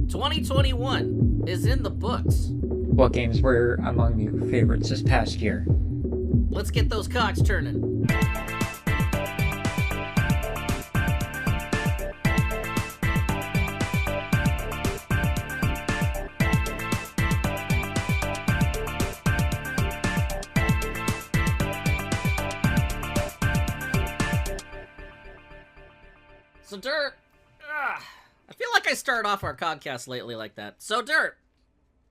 2021 is in the books. What games were among your favorites this past year? Let's get those cocks turning. So Derp, I feel like I started off our Cogcast lately like that. So Derp.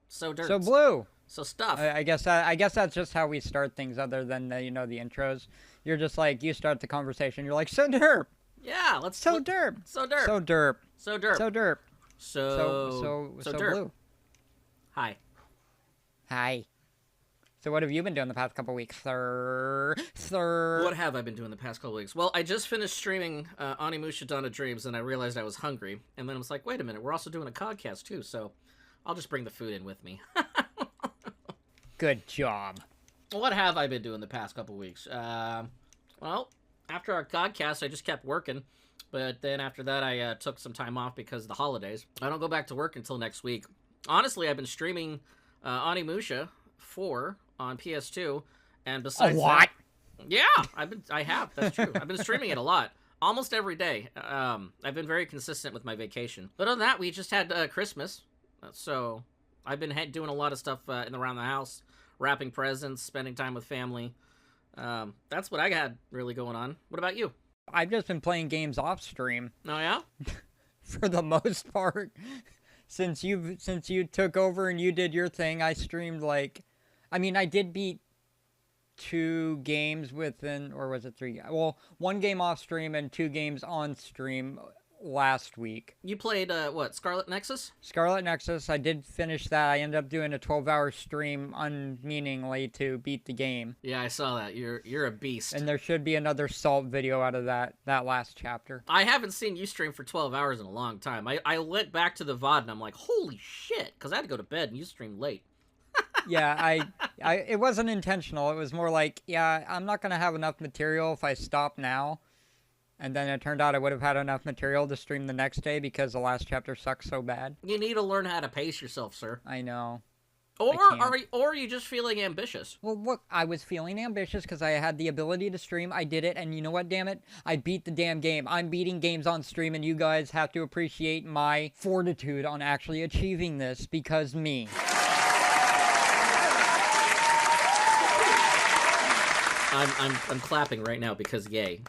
So Blue. So stuff. I guess that's just how we start things, other than the intros. You're just like, you start the conversation. You're like, so Derp. Yeah, let's. So Derp. So Derp. So Derp. So Derp. So Derp. So Derp. Blue. Hi. Hi. So what have you been doing the past couple weeks, sir? What have I been doing the past couple weeks? Well, I just finished streaming Onimusha Dawn of Dreams, and I realized I was hungry. And then I was like, wait a minute, we're also doing a Cogcast too, so I'll just bring the food in with me. Good job. What have I been doing the past couple weeks? Well, after our Cogcast, I just kept working. But then after that, I took some time off because of the holidays. I don't go back to work until next week. Honestly, I've been streaming Onimusha 4 on PS2, and besides what? That, yeah, I have. That's true. I've been streaming it a lot, almost every day. I've been very consistent with my vacation. But other than that, we just had Christmas, so I've been doing a lot of stuff around the house, wrapping presents, spending time with family. That's what I had really going on. What about you? I've just been playing games off stream. Oh yeah? For the most part. Since you took over and you did your thing, I streamed I did beat 2 games within, or was it 3? Well, 1 game off stream and 2 games on stream last week. You played, what, Scarlet Nexus? Scarlet Nexus, I did finish that. I ended up doing a 12-hour stream unmeaningly to beat the game. Yeah, I saw that. You're a beast. And there should be another Salt video out of that last chapter. I haven't seen you stream for 12 hours in a long time. I went back to the VOD and I'm like, holy shit, because I had to go to bed and you streamed late. Yeah, it wasn't intentional. It was more like, yeah, I'm not going to have enough material if I stop now. And then it turned out I would have had enough material to stream the next day because the last chapter sucks so bad. You need to learn how to pace yourself, sir. I know. Or are you just feeling ambitious? Well, look, I was feeling ambitious because I had the ability to stream. I did it, and you know what, damn it? I beat the damn game. I'm beating games on stream, and you guys have to appreciate my fortitude on actually achieving this because me. I'm clapping right now because yay.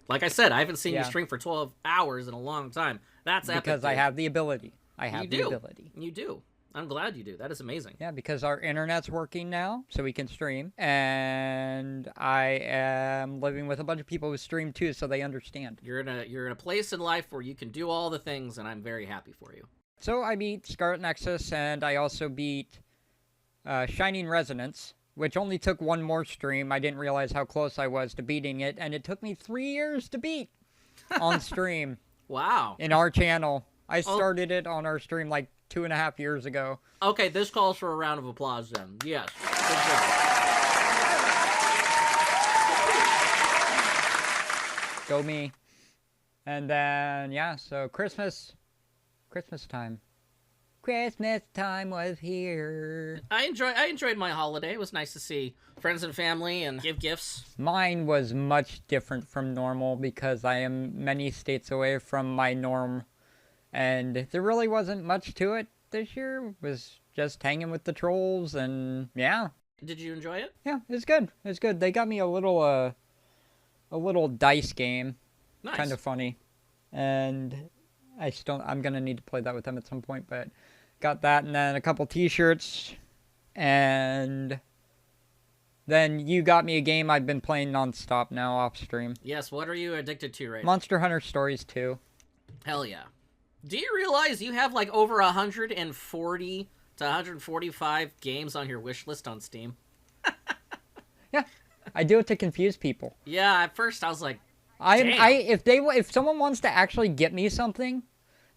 Like I said, I haven't seen you stream for 12 hours in a long time. That's epic. Because I have the ability. I have the ability. You do. I'm glad you do. That is amazing. Yeah, because our internet's working now, so we can stream. And I am living with a bunch of people who stream too, so they understand. You're in a place in life where you can do all the things, and I'm very happy for you. So I beat Scarlet Nexus, and I also beat Shining Resonance, which only took 1 more stream. I didn't realize how close I was to beating it, and it took me 3 years to beat on stream. Wow. In our channel. I started it on our stream like 2.5 years ago. Okay, this calls for a round of applause then. Yes. Good job. Go me. And then, yeah, so Christmas time. Christmas time was here. I enjoyed my holiday. It was nice to see friends and family and give gifts. Mine was much different from normal because I am many states away from my norm. And there really wasn't much to it this year. It was just hanging with the trolls and yeah. Did you enjoy it? Yeah, it was good. It was good. They got me a little dice game. Nice. Kind of funny. And I'm going to need to play that with them at some point, but got that and then a couple t-shirts. And then you got me a game I've been playing nonstop now off stream. Yes, what are you addicted to right now? Monster Hunter Stories 2. Hell yeah. Do you realize you have like over 140 to 145 games on your wish list on Steam? Yeah, I do it to confuse people. Yeah, at first I was like, if someone wants to actually get me something,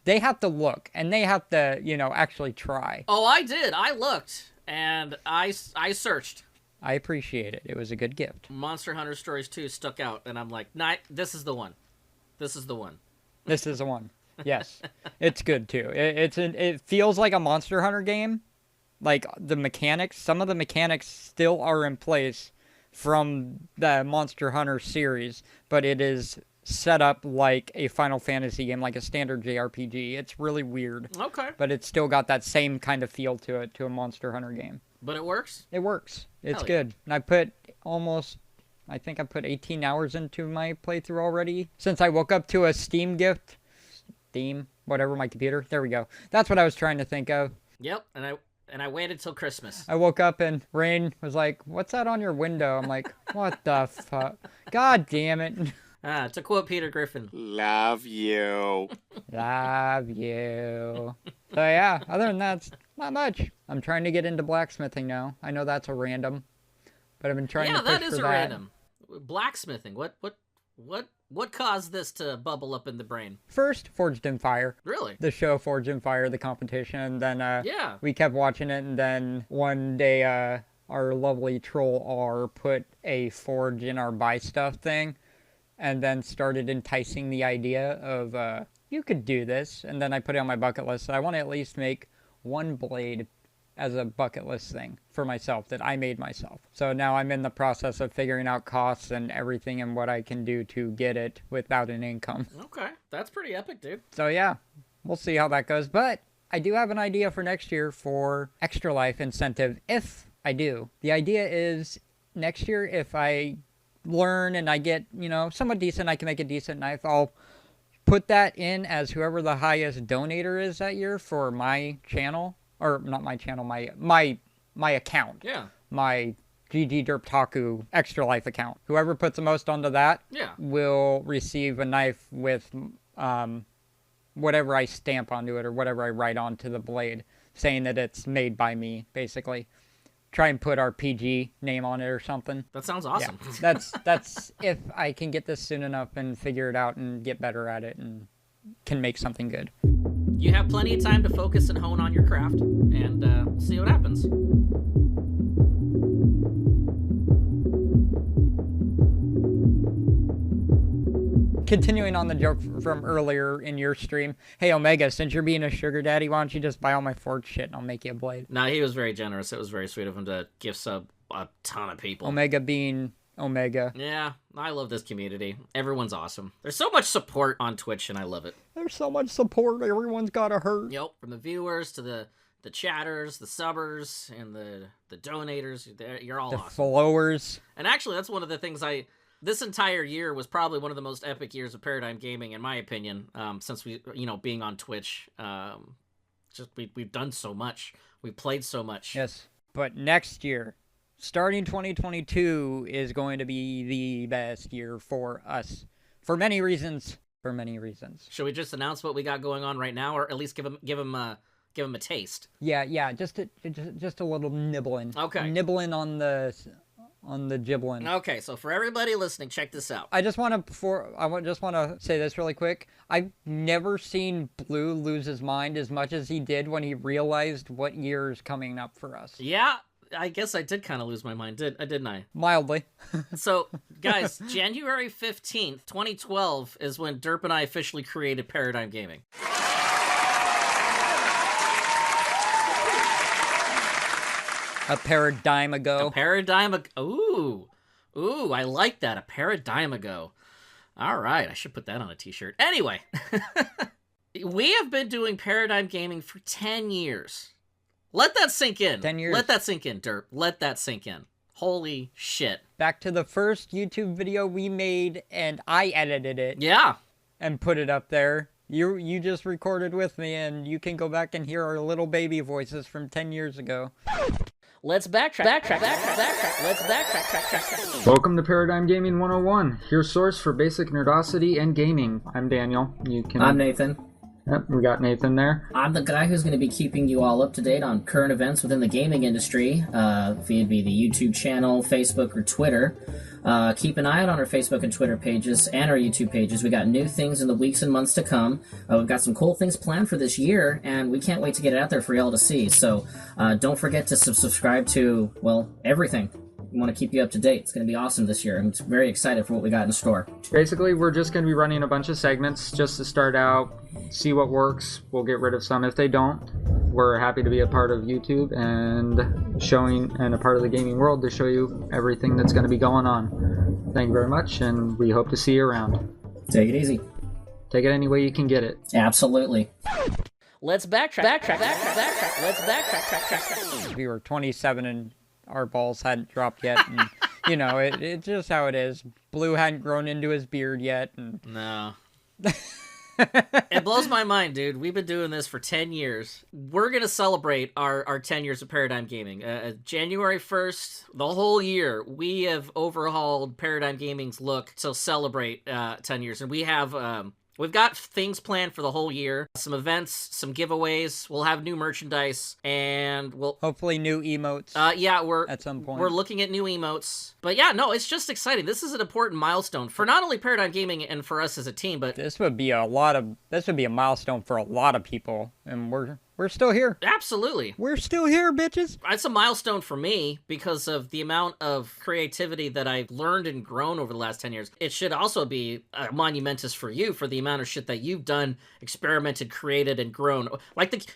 they have to look and they have to, actually try. Oh, I did. I looked and I searched. I appreciate it. It was a good gift. Monster Hunter Stories 2 stuck out, and I'm like, nah, this is the one. This is the one. This is the one. Yes, it's good too. It feels like a Monster Hunter game. Like the mechanics, some of the mechanics still are in place from the Monster Hunter series, but it is set up like a Final Fantasy game, like a standard JRPG. It's really weird. Okay. But it's still got that same kind of feel to it, to a Monster Hunter game. But it works? It works. It's Hell good. And I think I put 18 hours into my playthrough already. Since I woke up to a Steam gift. Steam, whatever, my computer. There we go. That's what I was trying to think of. Yep, and I waited till Christmas. I woke up and Rain was like, "What's that on your window?" I'm like, "What the fuck? God damn it." To quote Peter Griffin. Love you. Love you. So yeah, other than that, it's not much. I'm trying to get into blacksmithing now. I know that's a random, but I've been trying to push for that. Yeah, that is a random. Blacksmithing. What caused this to bubble up in the brain? First, Forged in Fire. Really? The show Forged in Fire, the competition. And then yeah. We kept watching it, and then one day our lovely troll R put a forge in our buy stuff thing, and then started enticing the idea of, you could do this. And then I put it on my bucket list. So I want to at least make one blade as a bucket list thing for myself that I made myself. So now I'm in the process of figuring out costs and everything and what I can do to get it without an income. Okay, that's pretty epic, dude. So yeah, we'll see how that goes. But I do have an idea for next year for Extra Life incentive if I do. The idea is next year if I learn and I get, somewhat decent, I can make a decent knife, I'll put that in as whoever the highest donator is that year for my channel. Or not my channel, my account. Yeah. My GG Derptaku Extra Life account. Whoever puts the most onto that will receive a knife with whatever I stamp onto it or whatever I write onto the blade, saying that it's made by me, basically. Try and put our PG name on it or something. That sounds awesome. Yeah. That's if I can get this soon enough and figure it out and get better at it and can make something good. You have plenty of time to focus and hone on your craft, and see what happens. Continuing on the joke from earlier in your stream, hey Omega, since you're being a sugar daddy, why don't you just buy all my forge shit and I'll make you a blade? No, he was very generous. It was very sweet of him to gift sub a ton of people. Omega being Omega. Yeah, I love this community. Everyone's awesome. There's so much support on Twitch, and I love it. There's so much support. Everyone's got to hurt. Yep, from the viewers to the chatters, the subbers, and the donators. You're all awesome. The followers. And actually, that's one of the things this entire year was probably one of the most epic years of Paradigm Gaming, in my opinion, since we, being on Twitch. We've done so much. We played so much. Yes, but next year, starting 2022 is going to be the best year for us. For many reasons. Should we just announce what we got going on right now, or at least give them a taste? Yeah. Just a little nibbling. Okay. Nibbling on the gibbling. Okay, so for everybody listening, check this out. I just want to say this really quick. I've never seen Blue lose his mind as much as he did when he realized what year is coming up for us. Yeah. I guess I did kind of lose my mind, didn't I? Mildly. So, guys, January 15th, 2012 is when Derp and I officially created Paradigm Gaming. A paradigm ago. Ooh, I like that. A paradigm ago. All right, I should put that on a t-shirt. Anyway, we have been doing Paradigm Gaming for 10 years. Let that sink in. 10 years. Let that sink in, Derp. Let that sink in. Holy shit. Back to the first YouTube video we made, and I edited it. Yeah. And put it up there. You just recorded with me, and you can go back and hear our little baby voices from 10 years ago. Let's backtrack. Let's backtrack. Welcome to Paradigm Gaming 101, your source for basic nerdosity and gaming. I'm Daniel. I'm Nathan. Yep, we got Nathan there. I'm the guy who's going to be keeping you all up to date on current events within the gaming industry, via the YouTube channel, Facebook, or Twitter. Keep an eye out on our Facebook and Twitter pages and our YouTube pages. We got new things in the weeks and months to come. We've got some cool things planned for this year, and we can't wait to get it out there for y'all to see. So don't forget to subscribe to, well, everything. We want to keep you up to date. It's going to be awesome this year. I'm very excited for what we got in store. Basically, we're just going to be running a bunch of segments just to start out, see what works. We'll get rid of some if they don't. We're happy to be a part of YouTube and a part of the gaming world to show you everything that's going to be going on. Thank you very much, and we hope to see you around. Take it easy. Take it any way you can get it. Absolutely. Let's backtrack. Let's backtrack. We were 27 and our balls hadn't dropped yet, and you know, it's just how it is. Blue hadn't grown into his beard yet, and No. It blows my mind, dude. We've been doing this for 10 years. We're going to celebrate our 10 years of Paradigm Gaming. January 1st, the whole year, we have overhauled Paradigm Gaming's look to celebrate 10 years. And we have... We've got things planned for the whole year. Some events, some giveaways. We'll have new merchandise, and we'll... hopefully new emotes. Yeah, we're... at some point. We're looking at new emotes. But yeah, no, it's just exciting. This is an important milestone for not only Paradigm Gaming and for us as a team, but... This would be a milestone for a lot of people, and we're still here. Absolutely. We're still here, bitches. It's a milestone for me because of the amount of creativity that I've learned and grown over the last 10 years. It should also be monumentous for you for the amount of shit that you've done, experimented, created, and grown.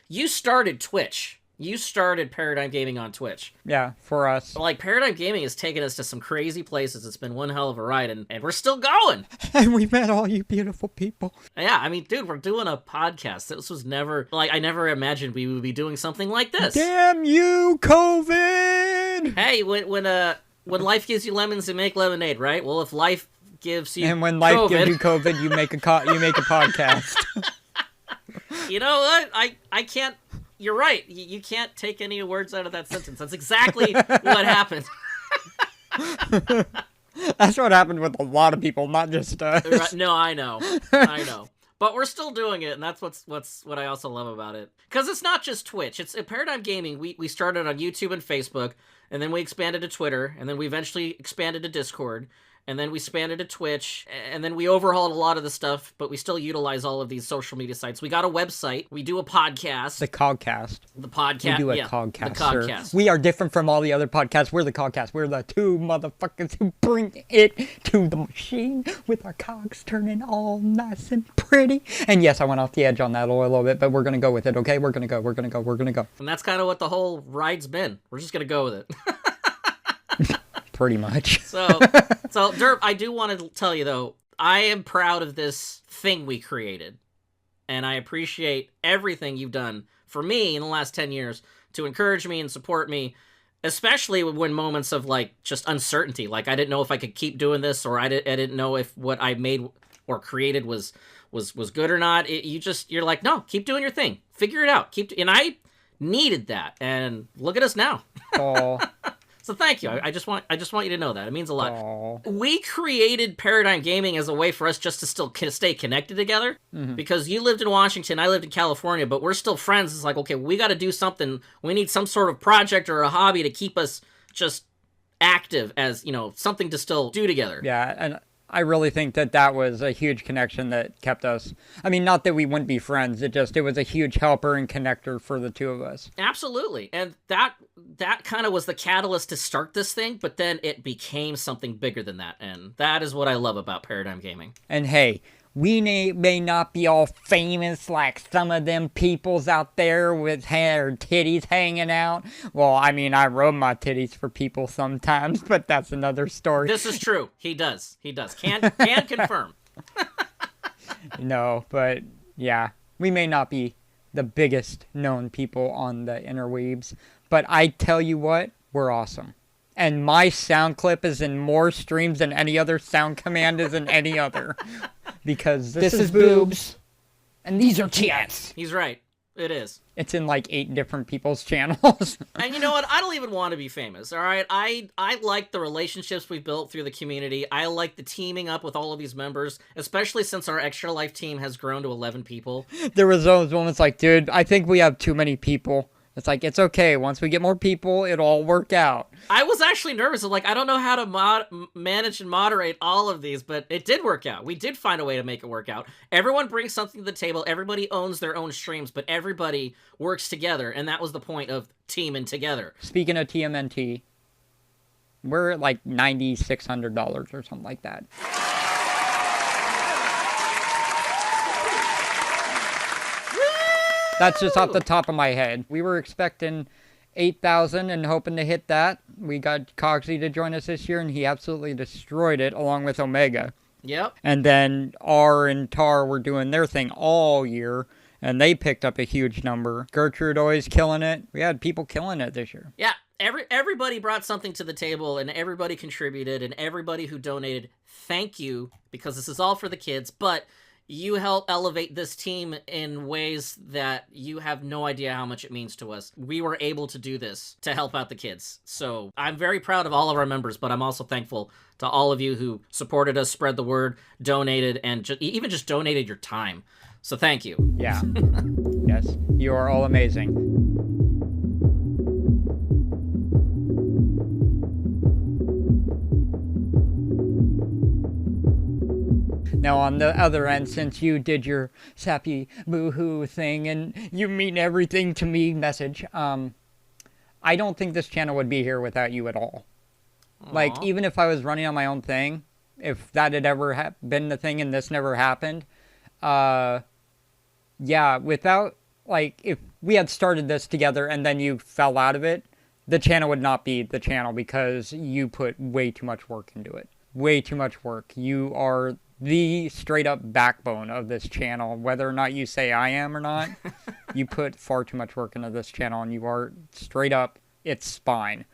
You started Twitch. You started Paradigm Gaming on Twitch. Yeah, for us. Like, Paradigm Gaming has taken us to some crazy places. It's been one hell of a ride, and we're still going. And we met all you beautiful people. Yeah, I mean, dude, we're doing a podcast. This was never... I never imagined we would be doing something like this. Damn you, COVID! Hey, when life gives you lemons, you make lemonade, right? Well, if life gives you and when life COVID... gives you COVID, you make a podcast. You know what? I can't... You're right. You can't take any words out of that sentence. That's exactly what happened. That's what happened with a lot of people, not just us. No, I know. But we're still doing it, and that's what I also love about it. Because it's not just Twitch. It's Paradigm Gaming. We started on YouTube and Facebook, and then we expanded to Twitter, and then we eventually expanded to Discord, and then we expanded to Twitch, and then we overhauled a lot of the stuff, but we still utilize all of these social media sites. We got a website. We do a podcast. The Cogcast. The podcast. We do a yeah, Cogcast, the Cogcast. Sir. We are different from all the other podcasts. We're the Cogcast. We're the two motherfuckers who bring it to the machine with our cogs turning all nice and pretty. And yes, I went off the edge on that a little bit, but we're going to go with it, okay? We're going to go. And that's kind of what the whole ride's been. We're just going to go with it. Pretty much. So Derp, I do want to tell you, though, I am proud of this thing we created. And I appreciate everything you've done for me in the last 10 years to encourage me and support me, especially when moments of, just uncertainty. Like, I didn't know if I could keep doing this, or I didn't know if what I made or created was good or not. You're like, no, keep doing your thing. Figure it out. And I needed that. And look at us now. Oh. So thank you. I just want you to know that. It means a lot. Aww. We created Paradigm Gaming as a way for us just to still stay connected together. Mm-hmm. Because you lived in Washington, I lived in California, but we're still friends. It's like, okay, we got to do something. We need some sort of project or a hobby to keep us just active as, something to still do together. Yeah, and I really think that was a huge connection that kept us. I mean, not that we wouldn't be friends. It was a huge helper and connector for the two of us. Absolutely. And that kind of was the catalyst to start this thing, but then it became something bigger than that. And that is what I love about Paradigm Gaming. And hey, we may not be all famous like some of them peoples out there with hair titties hanging out. Well, I mean, I rub my titties for people sometimes, but that's another story. This is true. He does. Can confirm. No, but yeah, we may not be the biggest known people on the interweebs, but I tell you what, we're awesome. And my sound clip is in more streams than any other sound command is in any other. Because this is boobs, and these are tits. He's right. It is. It's in 8 different people's channels. And you know what? I don't even want to be famous, all right? I like the relationships we've built through the community. I like the teaming up with all of these members, especially since our Extra Life team has grown to 11 people. There was those moments like, dude, I think we have too many people. It's like, it's okay. Once we get more people, it'll all work out. I was actually nervous. I don't know how to manage and moderate all of these, but it did work out. We did find a way to make it work out. Everyone brings something to the table. Everybody owns their own streams, but everybody works together, and that was the point of teaming together. Speaking of TMNT, We're at like $9,600 or something like that. That's just off the top of my head. We were expecting 8,000 and hoping to hit that. We got Cogsy to join us this year, and he absolutely destroyed it along with Omega. Yep. And then R and Tar were doing their thing all year, and they picked up a huge number. Gertrude always killing it. We had people killing it this year. Yeah. Everybody brought something to the table, and everybody contributed, and everybody who donated, thank you, because this is all for the kids, but you help elevate this team in ways that you have no idea how much it means to us. We were able to do this to help out the kids. So I'm very proud of all of our members, but I'm also thankful to all of you who supported us, spread the word, donated, and even just donated your time. So thank you. Yeah. Yes. You are all amazing. Now, on the other end, since you did your sappy boo-hoo thing and you mean everything to me message, I don't think this channel would be here without you at all. Aww. Like, even if I was running on my own thing, if that had ever been the thing and this never happened, yeah, without, like, if we had started this together and then you fell out of it, the channel would not be the channel because you put way too much work into it. Way too much work. You are the straight up backbone of this channel, whether or not you say I am or not. You put far too much work into this channel, and you are straight up its spine.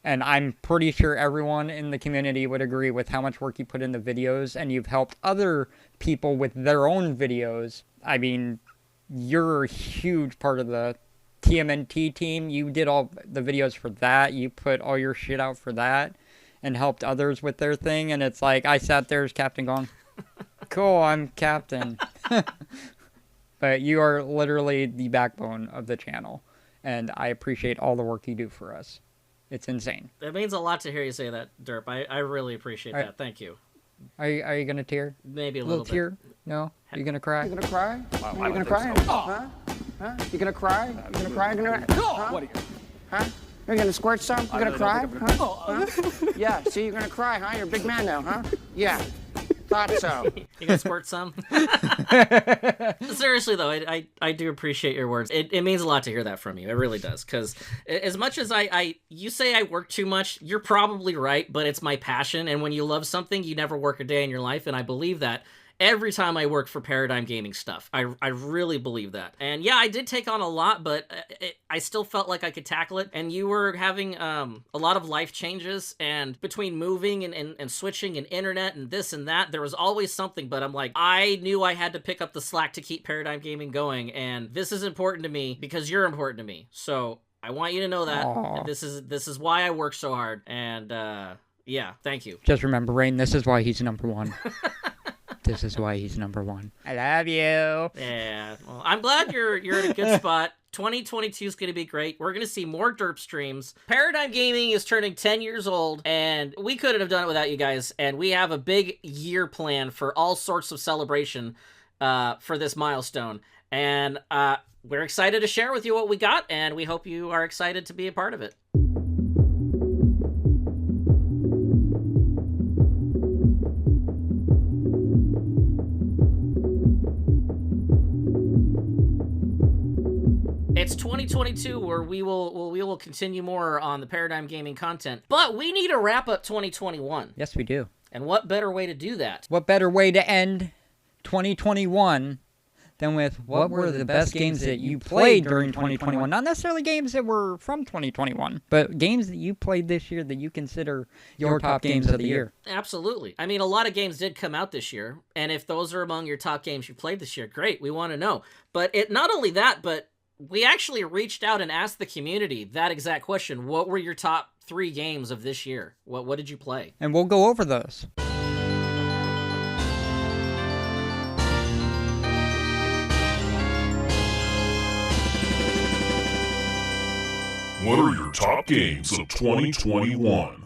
And I'm pretty sure everyone in the community would agree with how much work you put in the videos, and you've helped other people with their own videos. I mean, you're a huge part of the TMNT team. You did all the videos for that. You put all your shit out for that and helped others with their thing. And it's like, I sat there as captain going, cool, I'm captain. But you are literally the backbone of the channel, and I appreciate all the work you do for us. It's insane. It means a lot to hear you say that, Derp. I really appreciate that. Thank you. Are you gonna tear? Maybe a little bit. tear? No? You gonna cry? You gonna cry? Wow, You gonna cry? So. Huh? You gonna cry? You gonna cry? You gonna? Huh? What are you? Huh? You're gonna squirt some? You gonna cry? Huh? Yeah. See, you're gonna cry, huh? You're a big man now, huh? Yeah. Thought so. You gonna squirt some? Seriously though, I do appreciate your words. It means a lot to hear that from you. It really does. Because as much as you say I work too much, you're probably right, but it's my passion. And when you love something, you never work a day in your life. And I believe that every time I work for Paradigm Gaming stuff. I really believe that. And yeah, I did take on a lot, but I still felt like I could tackle it. And you were having a lot of life changes, and between moving and switching and internet and this and that, there was always something. But I'm like, I knew I had to pick up the slack to keep Paradigm Gaming going. And this is important to me because you're important to me. So I want you to know that. And this is why I work so hard. And yeah, thank you. Just remember, Rain, this is why he's number one. This is why he's number one. I love you. Yeah, well, I'm glad you're in a good spot. 2022 is going to be great. We're going to see more Derp streams. Paradigm Gaming is turning 10 years old, and we couldn't have done it without you guys. And we have a big year plan for all sorts of celebration for this milestone. And we're excited to share with you what we got, and we hope you are excited to be a part of it. It's 2022, where we will continue more on the Paradigm Gaming content, but we need to wrap up 2021. Yes, we do. And what better way to do that? What better way to end 2021 than with what were the best games that you played during 2021? Not necessarily games that were from 2021, but games that you played this year that you consider your top games of the year. Absolutely. I mean, a lot of games did come out this year, and if those are among your top games you played this year, great. We want to know. But not only that, but we actually reached out and asked the community that exact question. What were your top 3 games of this year? What did you play? And we'll go over those. What are your top games of 2021?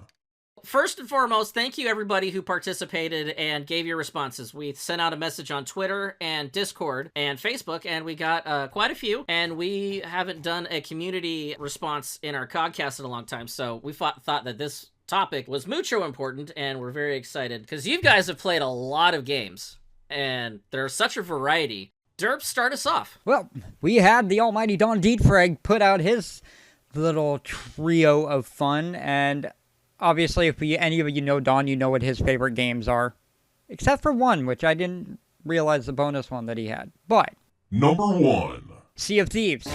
First and foremost, thank you everybody who participated and gave your responses. We sent out a message on Twitter and Discord and Facebook, and we got quite a few. And we haven't done a community response in our Cogcast in a long time, so we thought that this topic was mucho important, and we're very excited because you guys have played a lot of games, and there's such a variety. Derp, start us off. Well, we had the almighty Don Dietfreg put out his little trio of fun, and obviously if any of you know Don, you know what his favorite games are. Except for one, which I didn't realize the bonus one that he had. But Number 1. Sea of Thieves,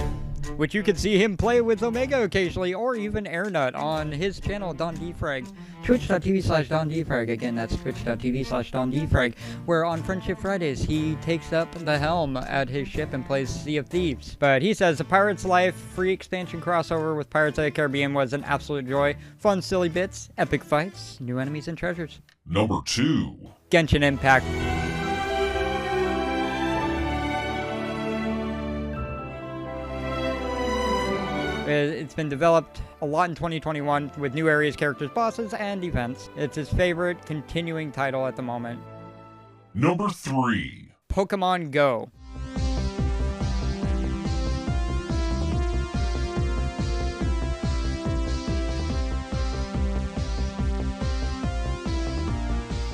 which you can see him play with Omega occasionally, or even Airnut on his channel, Don Diefrag. Twitch.tv/Don Diefrag. Again, that's twitch.tv/Don Diefrag, where on Friendship Fridays, he takes up the helm at his ship and plays Sea of Thieves. But he says, A Pirate's Life free expansion crossover with Pirates of the Caribbean was an absolute joy. Fun, silly bits, epic fights, new enemies and treasures. Number 2. Genshin Impact. It's been developed a lot in 2021 with new areas, characters, bosses, and events. It's his favorite continuing title at the moment. Number 3. Pokemon Go.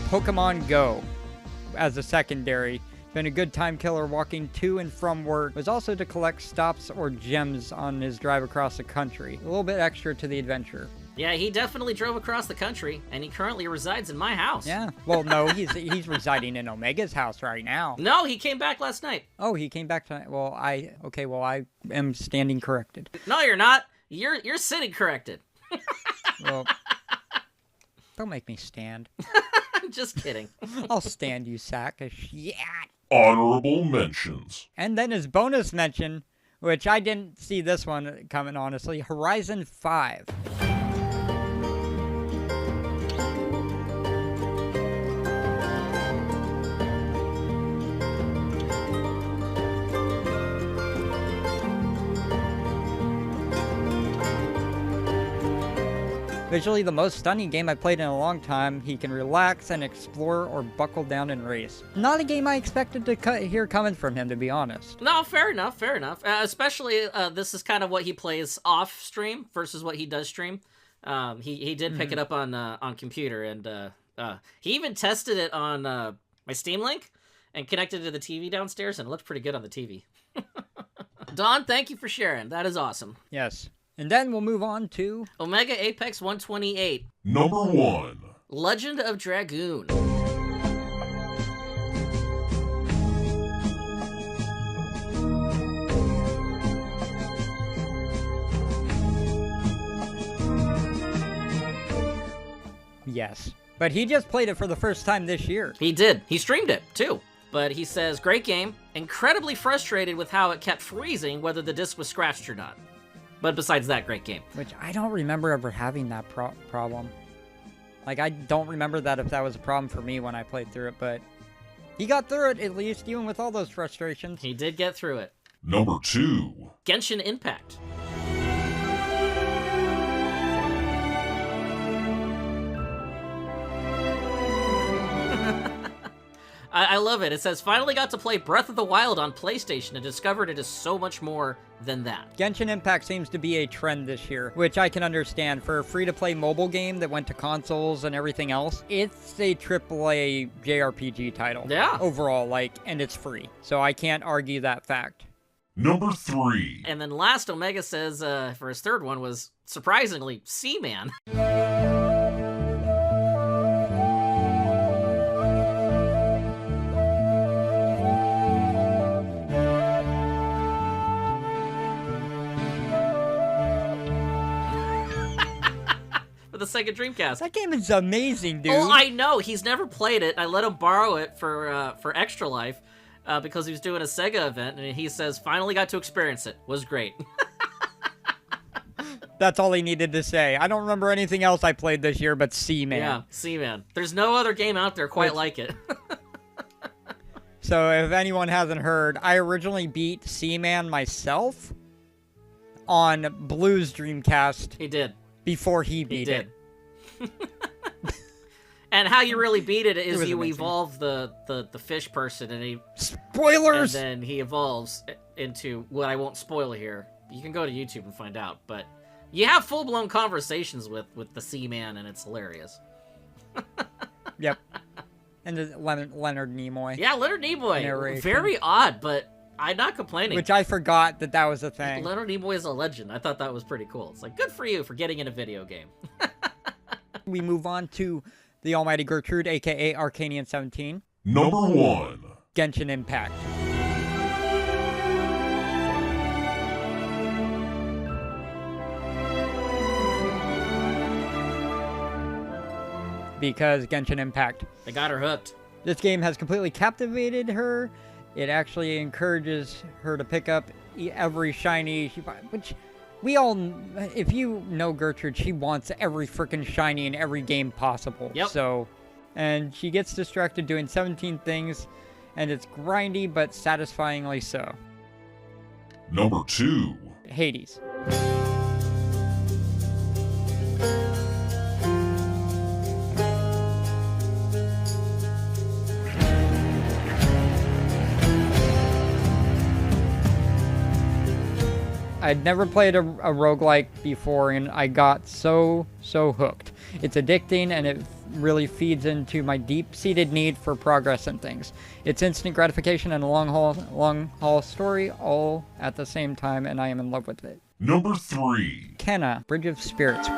Pokemon Go as a secondary. Been a good time killer walking to and from work. Was also to collect stops or gems on his drive across the country. A little bit extra to the adventure. Yeah, he definitely drove across the country, and he currently resides in my house. Yeah. Well, no, he's residing in Omega's house right now. No, he came back last night. Oh, he came back tonight. Well, I am standing corrected. No, you're not. You're sitting corrected. Well, don't make me stand. I'm just kidding. I'll stand, you sack of shit. Honorable mentions. And then his bonus mention, which I didn't see this one coming, honestly, Horizon 5. Visually the most stunning game I've played in a long time. He can relax and explore or buckle down and race. Not a game I expected to hear coming from him, to be honest. No, fair enough, fair enough. Especially, this is kind of what he plays off stream versus what he does stream. He did pick it up on computer, and he even tested it on my Steam Link and connected it to the TV downstairs, and it looked pretty good on the TV. Don, thank you for sharing. That is awesome. Yes. And then we'll move on to Omega Apex 128. Number 1. Legend of Dragoon. yes. But he just played it for the first time this year. He did. He streamed it, too. But he says, great game. Incredibly frustrated with how it kept freezing, whether the disc was scratched or not. But besides that, great game. Which I don't remember ever having that problem. Like, I don't remember that if that was a problem for me when I played through it, but he got through it, at least, even with all those frustrations. He did get through it. Number 2. Genshin Impact. I love it. It says, finally got to play Breath of the Wild on PlayStation and discovered it is so much more than that. Genshin Impact seems to be a trend this year, which I can understand. For a free-to-play mobile game that went to consoles and everything else, it's a AAA JRPG title. Yeah. Overall, and it's free. So I can't argue that fact. Number 3. And then last, Omega says, for his third one was, surprisingly, Seaman. The Sega Dreamcast. That game is amazing, dude. Oh, I know. He's never played it. I let him borrow it for Extra Life because he was doing a Sega event, and he says, finally got to experience it. Was great. That's all he needed to say. I don't remember anything else I played this year but Seaman. Yeah, Seaman. There's no other game out there quite like it. So if anyone hasn't heard, I originally beat Seaman myself on Blue's Dreamcast. He did. Before he beat it. And how you really beat it is you amazing. evolve the fish person, and Spoilers! And then he evolves into what I won't spoil here. You can go to YouTube and find out, but You have full-blown conversations with the Seaman, and it's hilarious. Yep. And the Leonard Nimoy. Yeah, Leonard Nimoy. Narration. Very odd, but I'm not complaining. Which I forgot that was a thing. Leonard Nimoy is a legend. I thought that was pretty cool. It's like, good for you for getting in a video game. We move on to the almighty Gertrude, a.k.a. Arcanian17. Number 1. Genshin Impact. Because Genshin Impact. They got her hooked. This game has completely captivated her. It actually encourages her to pick up every shiny she finds, which we all, if you know Gertrude, she wants every freaking shiny in every game possible. Yep. So, and she gets distracted doing 17 things, and it's grindy but satisfyingly so. Number 2. Hades. I'd never played a roguelike before, and I got so hooked. It's addicting, and it really feeds into my deep-seated need for progress and things. It's instant gratification and a long haul story all at the same time, and I am in love with it. Number 3. Kenna, Bridge of Spirits.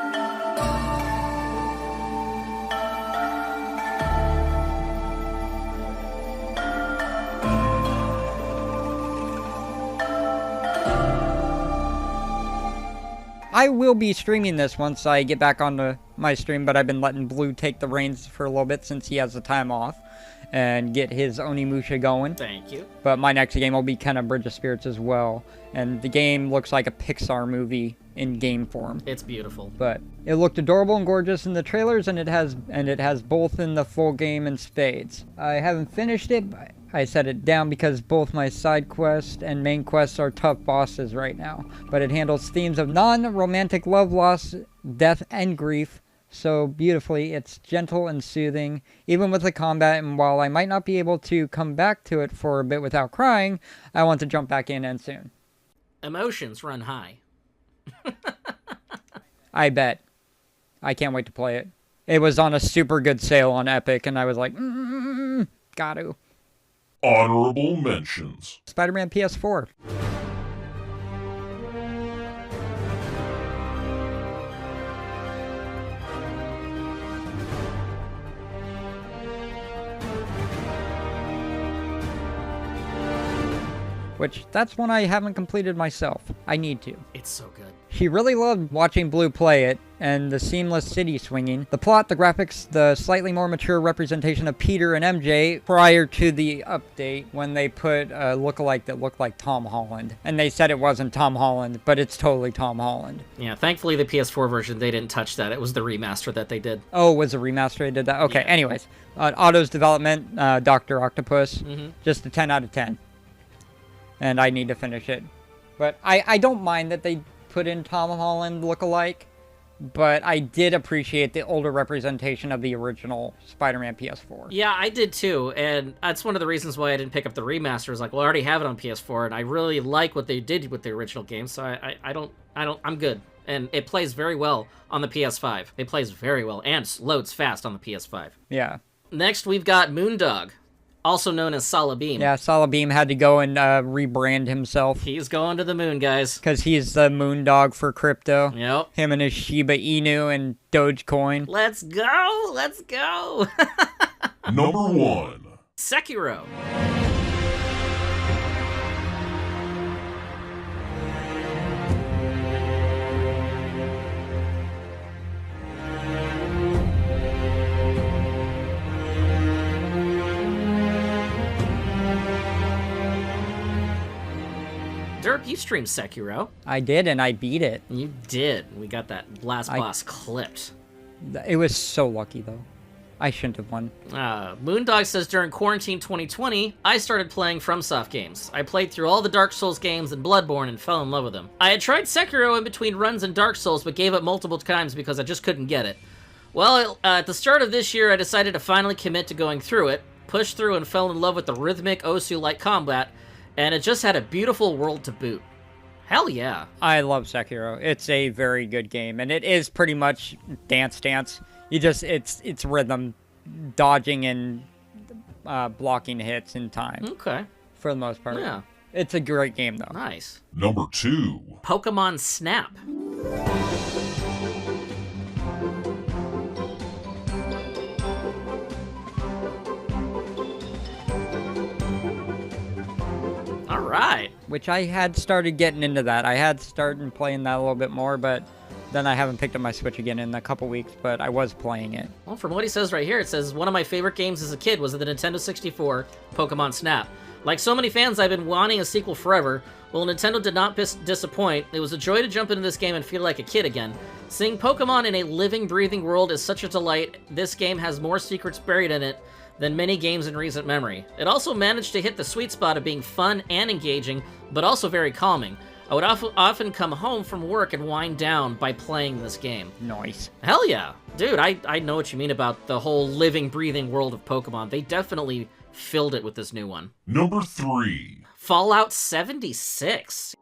I will be streaming this once I get back onto my stream, but I've been letting Blue take the reins for a little bit since he has the time off and get his Onimusha going. Thank you. But my next game will be Kenna Bridge of Spirits as well, and the game looks like a Pixar movie in game form. It's beautiful. But it looked adorable and gorgeous in the trailers, and it has both in the full game in spades. I haven't finished it, but I set it down because both my side quest and main quests are tough bosses right now, but it handles themes of non-romantic love, loss, death, and grief so beautifully. It's gentle and soothing, even with the combat, and while I might not be able to come back to it for a bit without crying, I want to jump back in and soon. Emotions run high. I bet. I can't wait to play it. It was on a super good sale on Epic, and I was like, got to. Honorable mentions. Spider-Man PS4. Which, that's one I haven't completed myself. I need to. It's so good. She really loved watching Blue play it, and the seamless city swinging. The plot, the graphics, the slightly more mature representation of Peter and MJ prior to the update when they put a lookalike that looked like Tom Holland. And they said it wasn't Tom Holland, but it's totally Tom Holland. Yeah, thankfully the PS4 version, they didn't touch that. It was the remaster that they did. Oh, it was a remaster they did that? Okay, Yeah. anyways. Otto's development, Dr. Octopus, Mhm. just a 10 out of 10. And I need to finish it. But I don't mind that they put in Tom Holland lookalike, but I did appreciate the older representation of the original Spider-Man PS4. Yeah, I did too, and that's one of the reasons why I didn't pick up the remaster. Is like, well, I already have it on PS4, and I really like what they did with the original game, so I'm good. And it plays very well on the PS5. It plays very well and loads fast on the PS5. Yeah. Next, we've got Moondog, also known as Salabeam. Yeah, Salabeam had to go and rebrand himself. He's going to the moon, guys. Because he's the moondog for crypto. Yep. Him and his Shiba Inu and Dogecoin. Let's go! Let's go! Number 1. Sekiro. Derp, you streamed Sekiro. I did, and I beat it. You did. We got that last boss clipped. It was so lucky, though. I shouldn't have won. Moondog says, during quarantine 2020, I started playing FromSoft games. I played through all the Dark Souls games and Bloodborne and fell in love with them. I had tried Sekiro in between runs in Dark Souls, but gave up multiple times because I just couldn't get it. Well, at the start of this year, I decided to finally commit to going through it, pushed through and fell in love with the rhythmic Osu-like combat, and it just had a beautiful world to boot. Hell yeah. I love Sekiro. It's a very good game, and it is pretty much dance. You just it's rhythm, dodging and blocking hits in time Okay. for the most part. Yeah. It's a great game though. Nice. Number 2. Pokemon Snap. All right. Which I had started getting into that. I had started playing that a little bit more, but then I haven't picked up my Switch again in a couple weeks, but I was playing it. Well, from what he says right here, it says, one of my favorite games as a kid was the Nintendo 64 Pokemon Snap. Like so many fans, I've been wanting a sequel forever. Well, Nintendo did not disappoint. It was a joy to jump into this game and feel like a kid again. Seeing Pokemon in a living, breathing world is such a delight. This game has more secrets buried in it than many games in recent memory. It also managed to hit the sweet spot of being fun and engaging, but also very calming. I would often come home from work and wind down by playing this game. Nice. Hell yeah. Dude, I know what you mean about the whole living, breathing world of Pokemon. They definitely filled it with this new one. Number 3. Fallout 76.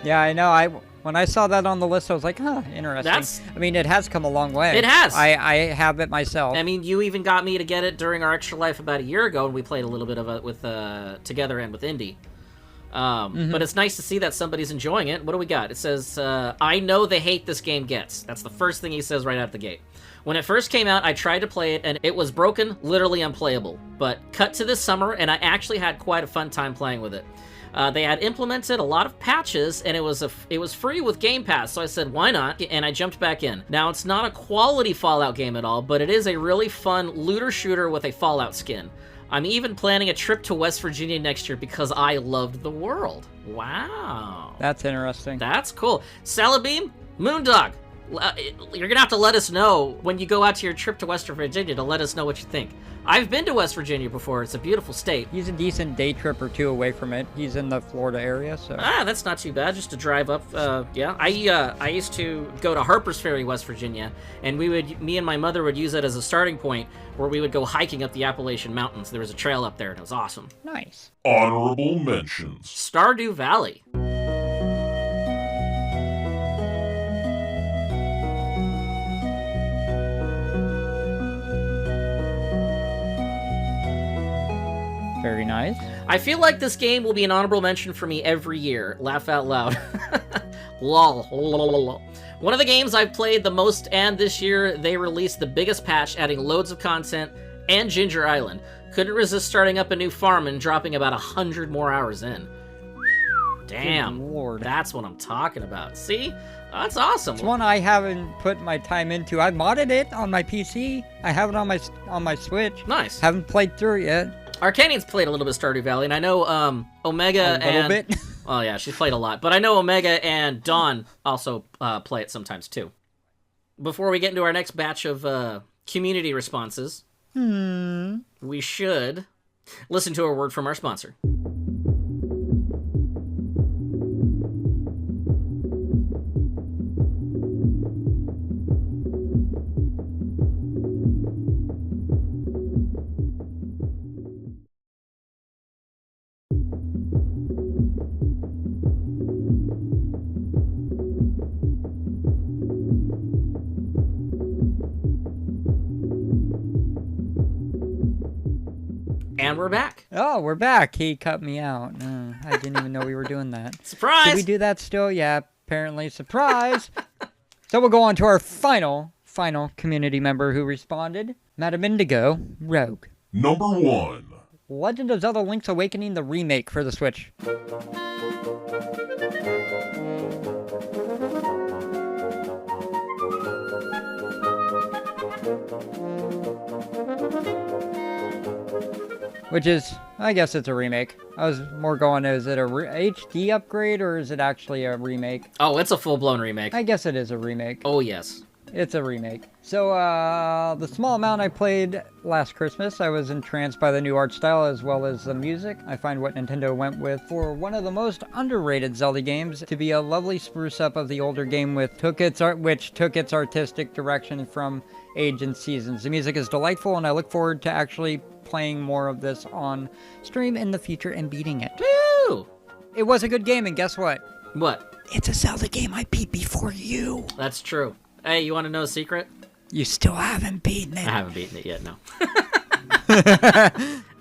Yeah, I know. When I saw that on the list, I was like, huh, interesting. I mean, it has come a long way. It has. I have it myself. I mean, you even got me to get it during our Extra Life about a year ago, and we played a little bit of it with together and with Indy. But it's nice to see that somebody's enjoying it. What do we got? It says, I know the hate this game gets. That's the first thing he says right out the gate. When it first came out, I tried to play it, and it was broken, literally unplayable. But cut to this summer, and I actually had quite a fun time playing with it. They had implemented a lot of patches, and it was free with Game Pass, so I said, why not? And I jumped back in. Now, it's not a quality Fallout game at all, but it is a really fun looter-shooter with a Fallout skin. I'm even planning a trip to West Virginia next year because I loved the world. Wow. That's interesting. That's cool. Salabeam, Moondog, you're going to have to let us know when you go out to your trip to West Virginia to let us know what you think. I've been to West Virginia before. It's a beautiful state. He's a decent day trip or two away from it. He's in the Florida area, so... That's not too bad, just to drive up. Yeah, I used to go to Harper's Ferry, West Virginia, and me and my mother would use it as a starting point where we would go hiking up the Appalachian Mountains. There was a trail up there, and it was awesome. Nice. Honorable mentions. Stardew Valley. Very nice. I feel like this game will be an honorable mention for me every year. Laugh out loud. Lol. Lol. One of the games I've played the most, and this year they released the biggest patch, adding loads of content, and Ginger Island. Couldn't resist starting up a new farm and dropping about 100 more hours in. Damn. Good Lord. That's what I'm talking about. See? That's awesome. It's one I haven't put my time into. I modded it on my PC. I have it on my Switch. Nice. Haven't played through it yet. Arcanian's played a little bit of Stardew Valley, and I know Omega A little bit. Oh yeah, she's played a lot. But I know Omega and Dawn also play it sometimes too. Before we get into our next batch of community responses, we should listen to a word from our sponsor. And we're back. Oh, we're back. He cut me out. I didn't even know we were doing that. Surprise! Did we do that still? Yeah, apparently. Surprise! So we'll go on to our final community member who responded. Madam Indigo, Rogue. Number 1. Legend of Zelda Link's Awakening, the remake for the Switch. Which is, I guess it's a remake. I was more going, is it a HD upgrade or is it actually a remake? Oh, it's a full-blown remake. I guess it is a remake. Oh, yes. It's a remake. So, the small amount I played last Christmas, I was entranced by the new art style as well as the music. I find what Nintendo went with for one of the most underrated Zelda games to be a lovely spruce up of the older game which took its artistic direction from age and seasons. The music is delightful, and I look forward to actually playing more of this on stream in the future and beating it. Woo! It was a good game, and guess what? What? It's a Zelda game I beat before you. That's true. Hey, you want to know a secret? You still haven't beaten it. I haven't beaten it yet, no.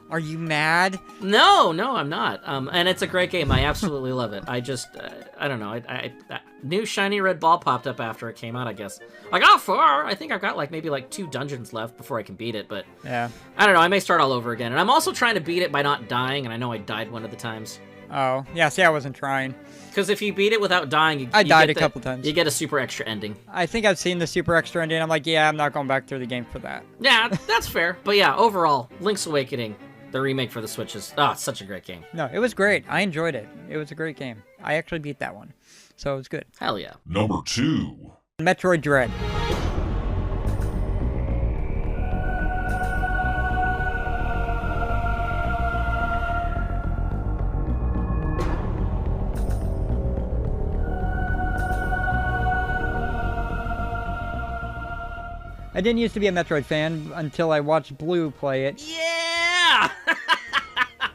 Are you mad? No, I'm not. And it's a great game. I absolutely love it. I just, I don't know. I new shiny red ball popped up after it came out, I guess. I got 4. I think I've got maybe 2 dungeons left before I can beat it, but Yeah. I don't know. I may start all over again. And I'm also trying to beat it by not dying, and I know I died one of the times. Oh, yeah, see, I wasn't trying. Because if you beat it without dying, I died get a couple times. You get a super extra ending. I think I've seen the super extra ending. I'm like, yeah, I'm not going back through the game for that. Yeah, that's fair. But yeah, overall, Link's Awakening, the remake for the Switch is it's such a great game. No, it was great. I enjoyed it. It was a great game. I actually beat that one, so it was good. Hell yeah. Number 2. Metroid Dread. I didn't used to be a Metroid fan until I watched Blue play it. Yeah!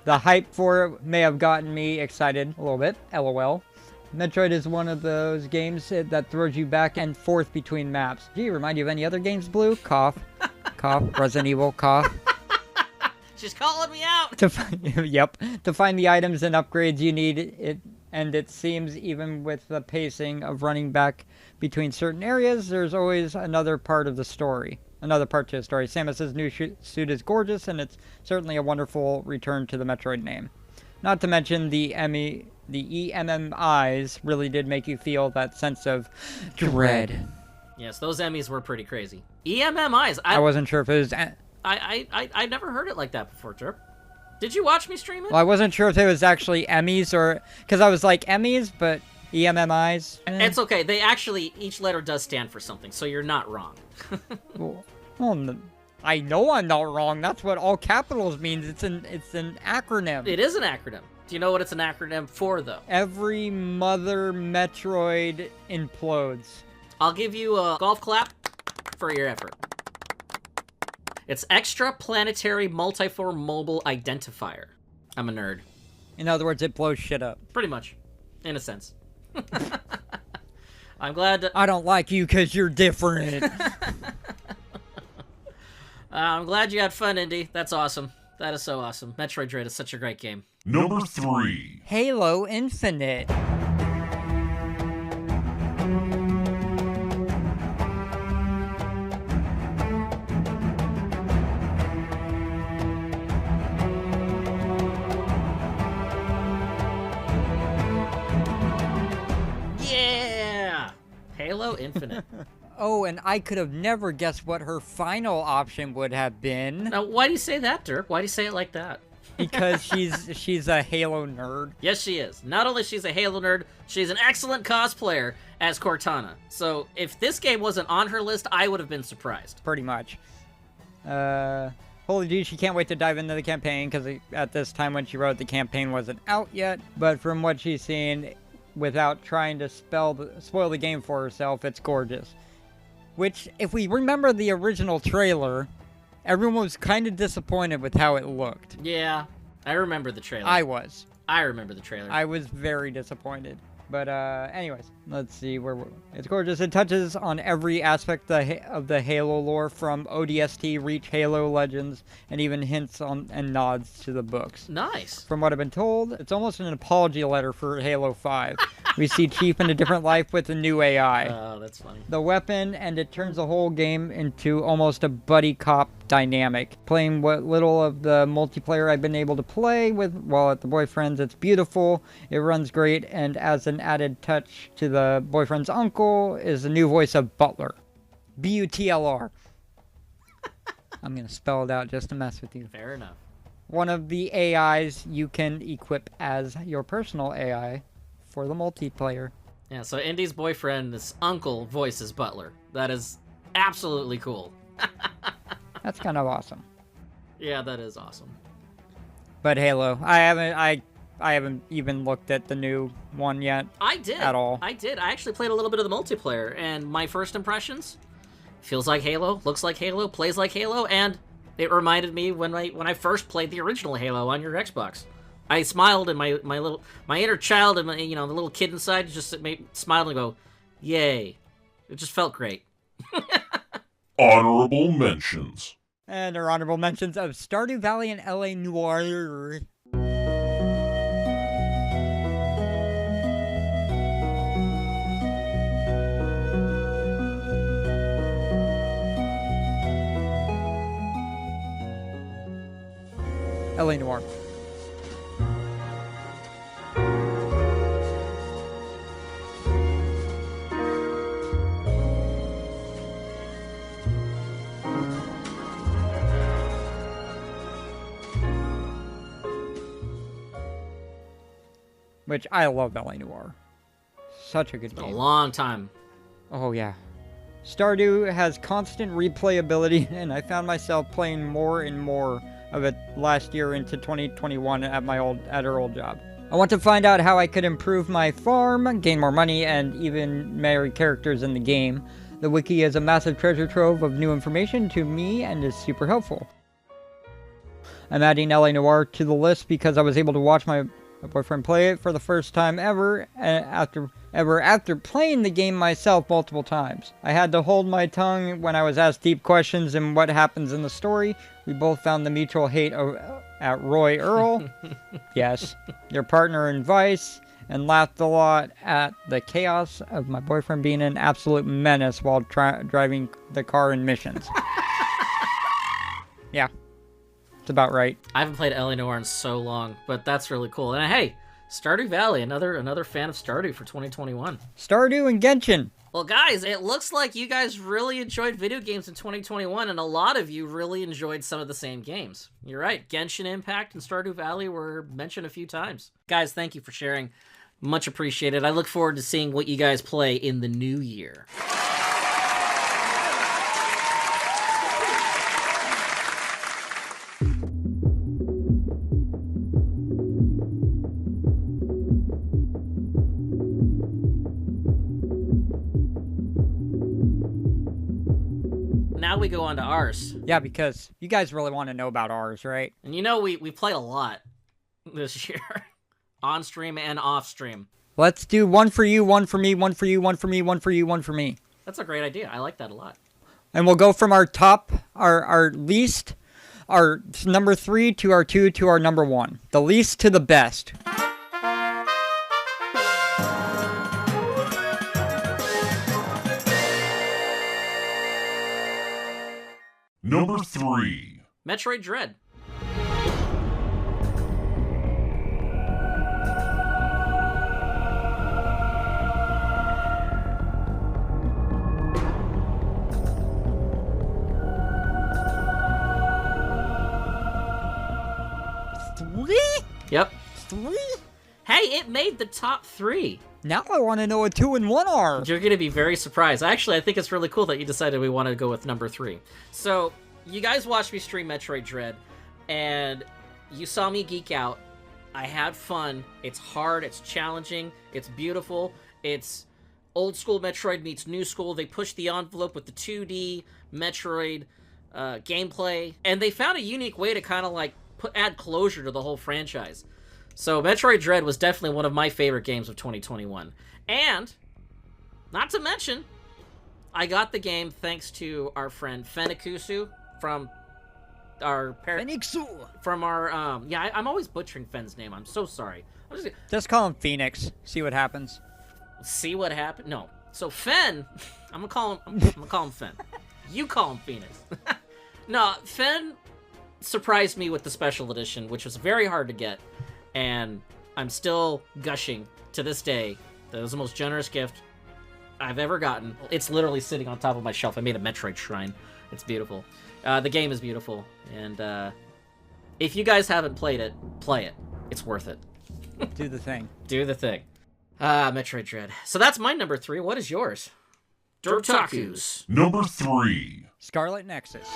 The hype for it may have gotten me excited a little bit, lol. Metroid is one of those games that throws you back and forth between maps. Do you remind you of any other games, Blue? Cough. Cough. Resident Evil. Cough. She's calling me out! Yep. To find the items and upgrades you need, and it seems even with the pacing of running back between certain areas, there's always another part to the story. Samus's new suit is gorgeous, and it's certainly a wonderful return to the Metroid name. Not to mention the EMMIs really did make you feel that sense of dread. Yes, those Emmys were pretty crazy. EMMIs. I wasn't sure if it was... I never heard it like that before, Derp. Did you watch me stream it? Well, I wasn't sure if it was actually Emmys or... Because I was like, Emmys, but EMMIs? It's okay. They actually... Each letter does stand for something, so you're not wrong. Well, I know I'm not wrong. That's what all capitals means. It's an acronym. It is an acronym. Do you know what it's an acronym for, though? Every mother Metroid implodes. I'll give you a golf clap for your effort. It's Extra Planetary Multiform Mobile Identifier. I'm a nerd. In other words, it blows shit up. Pretty much. In a sense. I'm glad... I don't like you because you're different. I'm glad you had fun, Indy. That's awesome. That is so awesome. Metroid Dread is such a great game. Number 3. Halo Infinite. Yeah! Halo Infinite. Oh, and I could have never guessed what her final option would have been. Now, why do you say that, Derp? Why do you say it like that? Because she's a Halo nerd. Yes, she is. Not only she's a Halo nerd, she's an excellent cosplayer as Cortana. So if this game wasn't on her list, I would have been surprised. Pretty much. Holy dude, she can't wait to dive into the campaign, because at this time when she wrote, the campaign wasn't out yet. But from what she's seen, without trying to spoil the game for herself, it's gorgeous. Which, if we remember the original trailer, everyone was kind of disappointed with how it looked. Yeah, I remember the trailer. I was. I remember the trailer. I was very disappointed. But anyways, let's see where it's gorgeous. It touches on every aspect of the Halo lore, from ODST, Reach, Halo Legends, and even hints on and nods to the books. Nice. From what I've been told, it's almost an apology letter for Halo 5. We see Chief in a different life with a new AI. Oh, that's funny. The weapon, and it turns the whole game into almost a buddy cop dynamic. Playing what little of the multiplayer I've been able to play with while at the boyfriend's, it's beautiful, it runs great, and as an added touch to the boyfriend's uncle is the new voice of Butler. B-U-T-L-R. I'm gonna spell it out just to mess with you. Fair enough. One of the AIs you can equip as your personal AI for the multiplayer. Yeah, so Indy's boyfriend's uncle voices Butler. That is Absolutely cool. That's kind of awesome. Yeah, that is awesome. But Halo, I haven't even looked at the new one yet. I did. At all. I did. I actually played a little bit of the multiplayer, and my first impressions, feels like Halo, looks like Halo, plays like Halo, and it reminded me when I first played the original Halo on your Xbox. I smiled, and my inner child and my, the little kid inside just smiled and go, "Yay!" It just felt great. Honorable mentions. And our honorable mentions of Stardew Valley and LA Noire. LA Noire. Which I love LA Noire. Such a good game. A long time. Oh yeah. Stardew has constant replayability, and I found myself playing more and more of it last year into 2021 at our old job. I want to find out how I could improve my farm, gain more money, and even marry characters in the game. The wiki is a massive treasure trove of new information to me and is super helpful. I'm adding LA Noire to the list because I was able to watch my boyfriend play it for the first time ever after playing the game myself multiple times. I had to hold my tongue when I was asked deep questions and what happens in the story. We both found the mutual hate at Roy Earl, yes, your partner in Vice, and laughed a lot at the chaos of my boyfriend being an absolute menace while driving the car in missions. Yeah. It's about right. I haven't played LA Noire in so long, but that's really cool. And hey, Stardew Valley, another fan of Stardew for 2021. Stardew and Genshin. Well, guys, it looks like you guys really enjoyed video games in 2021, and a lot of you really enjoyed some of the same games. You're right. Genshin Impact and Stardew Valley were mentioned a few times. Guys, thank you for sharing. Much appreciated. I look forward to seeing what you guys play in the new year. Now we go on to ours. Yeah, because you guys really want to know about ours, right? And we played a lot this year. On stream and off stream. Let's do one for you, one for me, one for you, one for me, one for you, one for me. That's a great idea. I like that a lot. And we'll go from our top, our least, our number 3 to our 2 to our number 1. The least to the best. Number 3. Metroid Dread. Yep. 3? Hey, it made the top 3. Now I want to know what 2 and 1 are. You're going to be very surprised. Actually, I think it's really cool that you decided we want to go with number 3. So, you guys watched me stream Metroid Dread, and you saw me geek out. I had fun. It's hard. It's challenging. It's beautiful. It's old school Metroid meets new school. They pushed the envelope with the 2D Metroid gameplay, and they found a unique way to kind of like add closure to the whole franchise. So Metroid Dread was definitely one of my favorite games of 2021. And, not to mention, I got the game thanks to our friend Fenikusu from our from our I'm always butchering Fen's name. I'm so sorry. Just call him Phoenix. See what happens. See what happened? No. So Fen, I'm gonna call him Fen. You call him Phoenix. No, Fen surprised me with the special edition, which was very hard to get, and I'm still gushing to this day. That was the most generous gift I've ever gotten. It's literally sitting on top of my shelf. I made a Metroid shrine. It's beautiful. The game is beautiful, and if you guys haven't played it, play it. It's worth it. Do the thing. Do the thing. Metroid Dread. So that's my number 3. What is yours? Derptaku's Number 3. Scarlet Nexus.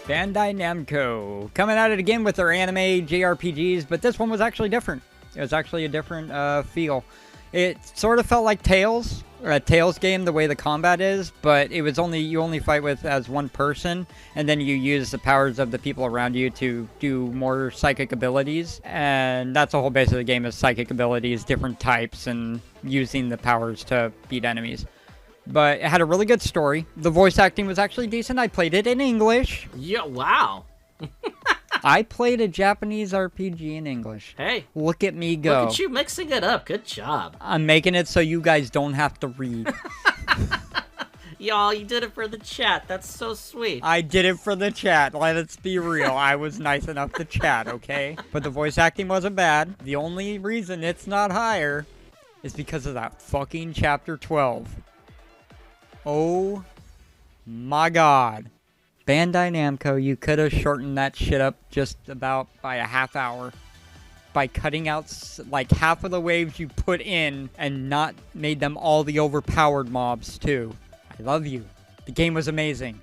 Bandai Namco coming at it again with their anime JRPGs, but this one was actually different. It was actually a different feel. It sort of felt like Tales, or a Tales game, the way the combat is, but it was you only fight with as one person, and then you use the powers of the people around you to do more psychic abilities, and that's the whole base of the game is psychic abilities, different types, and using the powers to beat enemies. But it had a really good story. The voice acting was actually decent. I played it in English. Yeah, wow. I played a Japanese RPG in English. Hey. Look at me go. Look at you mixing it up. Good job. I'm making it so you guys don't have to read. Y'all, you did it for the chat. That's so sweet. I did it for the chat. Let's be real. I was nice enough to chat, okay? But the voice acting wasn't bad. The only reason it's not higher is because of that fucking chapter 12. Oh my god. Bandai Namco, you could have shortened that shit up just about by a half hour. By cutting out like half of the waves you put in and not made them all the overpowered mobs too. I love you. The game was amazing.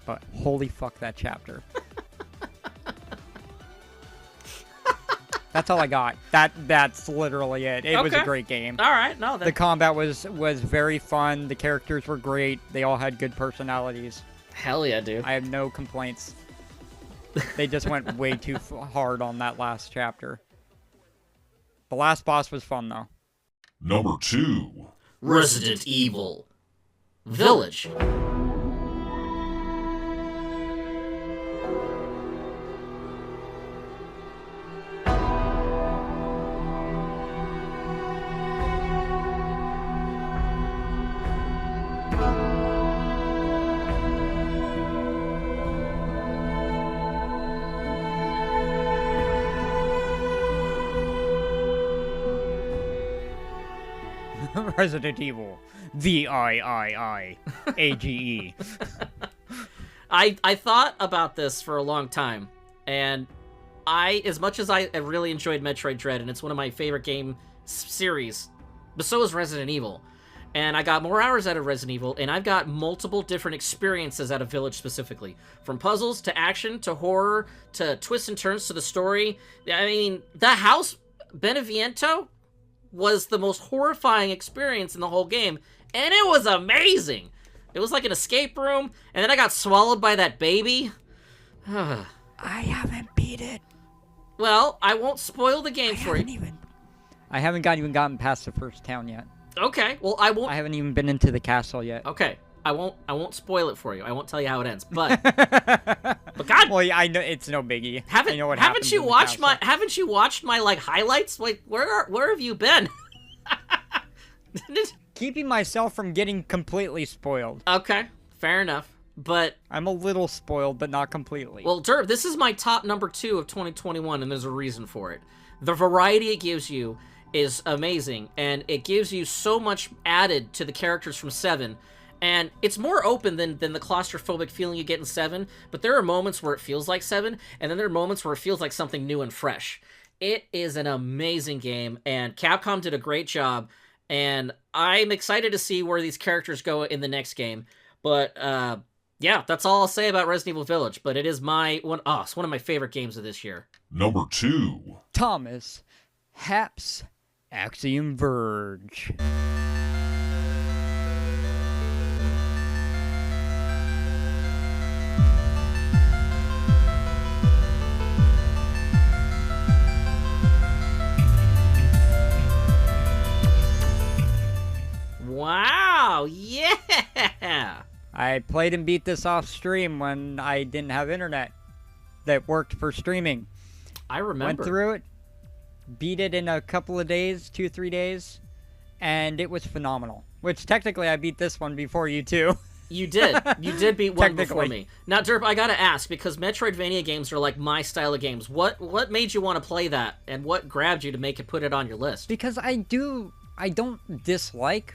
But holy fuck that chapter. That's all I got. That's literally it. It was a great game. All right, no. The combat was very fun. The characters were great. They all had good personalities. Hell yeah, dude. I have no complaints. They just went way too hard on that last chapter. The last boss was fun though. Number 2. Resident Evil Village. Resident Evil. VIIIAGE. I thought about this for a long time, and as much as I really enjoyed Metroid Dread, and it's one of my favorite game series, but so is Resident Evil. And I got more hours out of Resident Evil, and I've got multiple different experiences out of Village specifically. From puzzles, to action, to horror, to twists and turns to the story. I mean, the house, Beneviento, was the most horrifying experience in the whole game, and it was amazing. It was like an escape room, and then I got swallowed by that baby. I haven't beat it. Well, I won't spoil the game for you. I haven't even gotten past the first town yet. Okay, well, I won't. I haven't even been into the castle yet. Okay, I won't spoil it for you. I won't tell you how it ends. But God, well, yeah, I know it's no biggie. Haven't you watched my like highlights? Like where have you been? Keeping myself from getting completely spoiled. Okay, fair enough. But I'm a little spoiled, but not completely. Well, Derp, this is my top number 2 of 2021, and there's a reason for it. The variety it gives you is amazing, and it gives you so much added to the characters from 7. And it's more open than the claustrophobic feeling you get in 7, but there are moments where it feels like 7, and then there are moments where it feels like something new and fresh. It is an amazing game, and Capcom did a great job, and I'm excited to see where these characters go in the next game. But, yeah, that's all I'll say about Resident Evil Village, but it is it's one of my favorite games of this year. Number 2. Thomas Haps Axiom Verge. Wow, yeah! I played and beat this off stream when I didn't have internet that worked for streaming. I remember. Went through it, beat it in a couple of days, 2-3 days, and it was phenomenal. Which technically I beat this one before you too. You did. You did beat one before me. Now, Derp, I gotta ask, because Metroidvania games are like my style of games. What made you want to play that, and what grabbed you to put it on your list? Because I don't dislike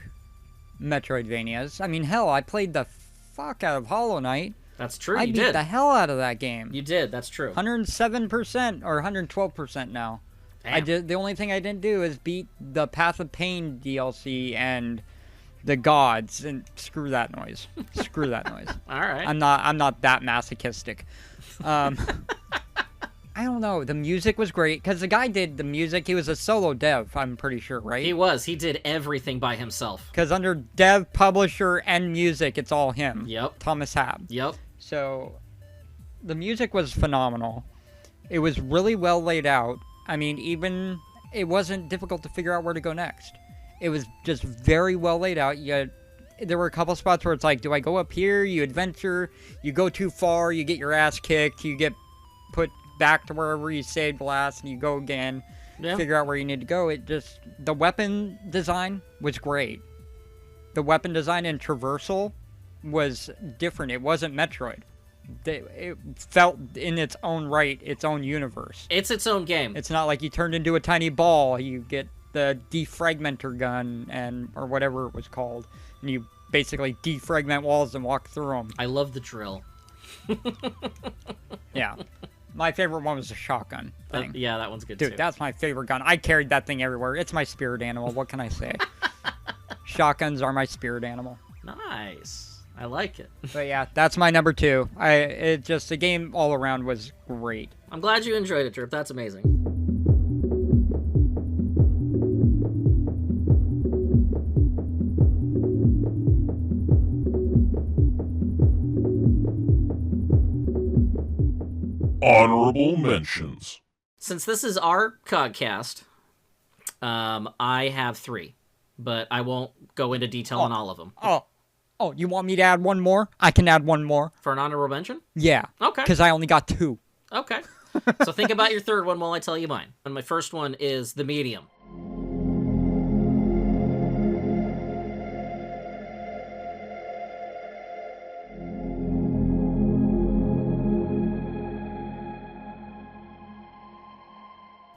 Metroidvanias. I mean, hell, I played the fuck out of Hollow Knight. That's true. I You beat did. the hell out of that game. You did. That's true. 107% or 112% now. Damn. The only thing I didn't do is beat the Path of Pain DLC and the gods, and screw that noise. Screw that noise. All right. I'm not that masochistic. I don't know. The music was great because the guy did the music. He was a solo dev, I'm pretty sure, right? He was. He did everything by himself. Because under dev, publisher, and music, it's all him. Yep. Thomas Hab. Yep. So, the music was phenomenal. It was really well laid out. I mean, even it wasn't difficult to figure out where to go next. It was just very well laid out. There were a couple spots where it's like, do I go up here? You adventure. You go too far. You get your ass kicked. You get put back to wherever you saved last, and you go again. Yeah. Figure out where you need to go. The weapon design was great. The weapon design and traversal was different. It wasn't Metroid. It felt in its own right, its own universe. It's its own game. It's not like you turned into a tiny ball. You get the defragmenter gun or whatever it was called, and you basically defragment walls and walk through them. I love the drill. Yeah. My favorite one was the shotgun thing. Yeah, that one's good Dude, too. that's my favorite gun. I carried that thing everywhere. It's my spirit animal. What can I say? Shotguns are my spirit animal. Nice. I like it. But yeah, that's my number 2. The game all around was great. I'm glad you enjoyed it, Derp. That's amazing. Honorable mentions. Since this is our Cogcast, I have 3, but I won't go into detail on all of them. Oh, you want me to add one more? I can add one more. For an honorable mention? Yeah. Okay. Because I only got 2. Okay. So think about your third one while I tell you mine. And my first one is The Medium.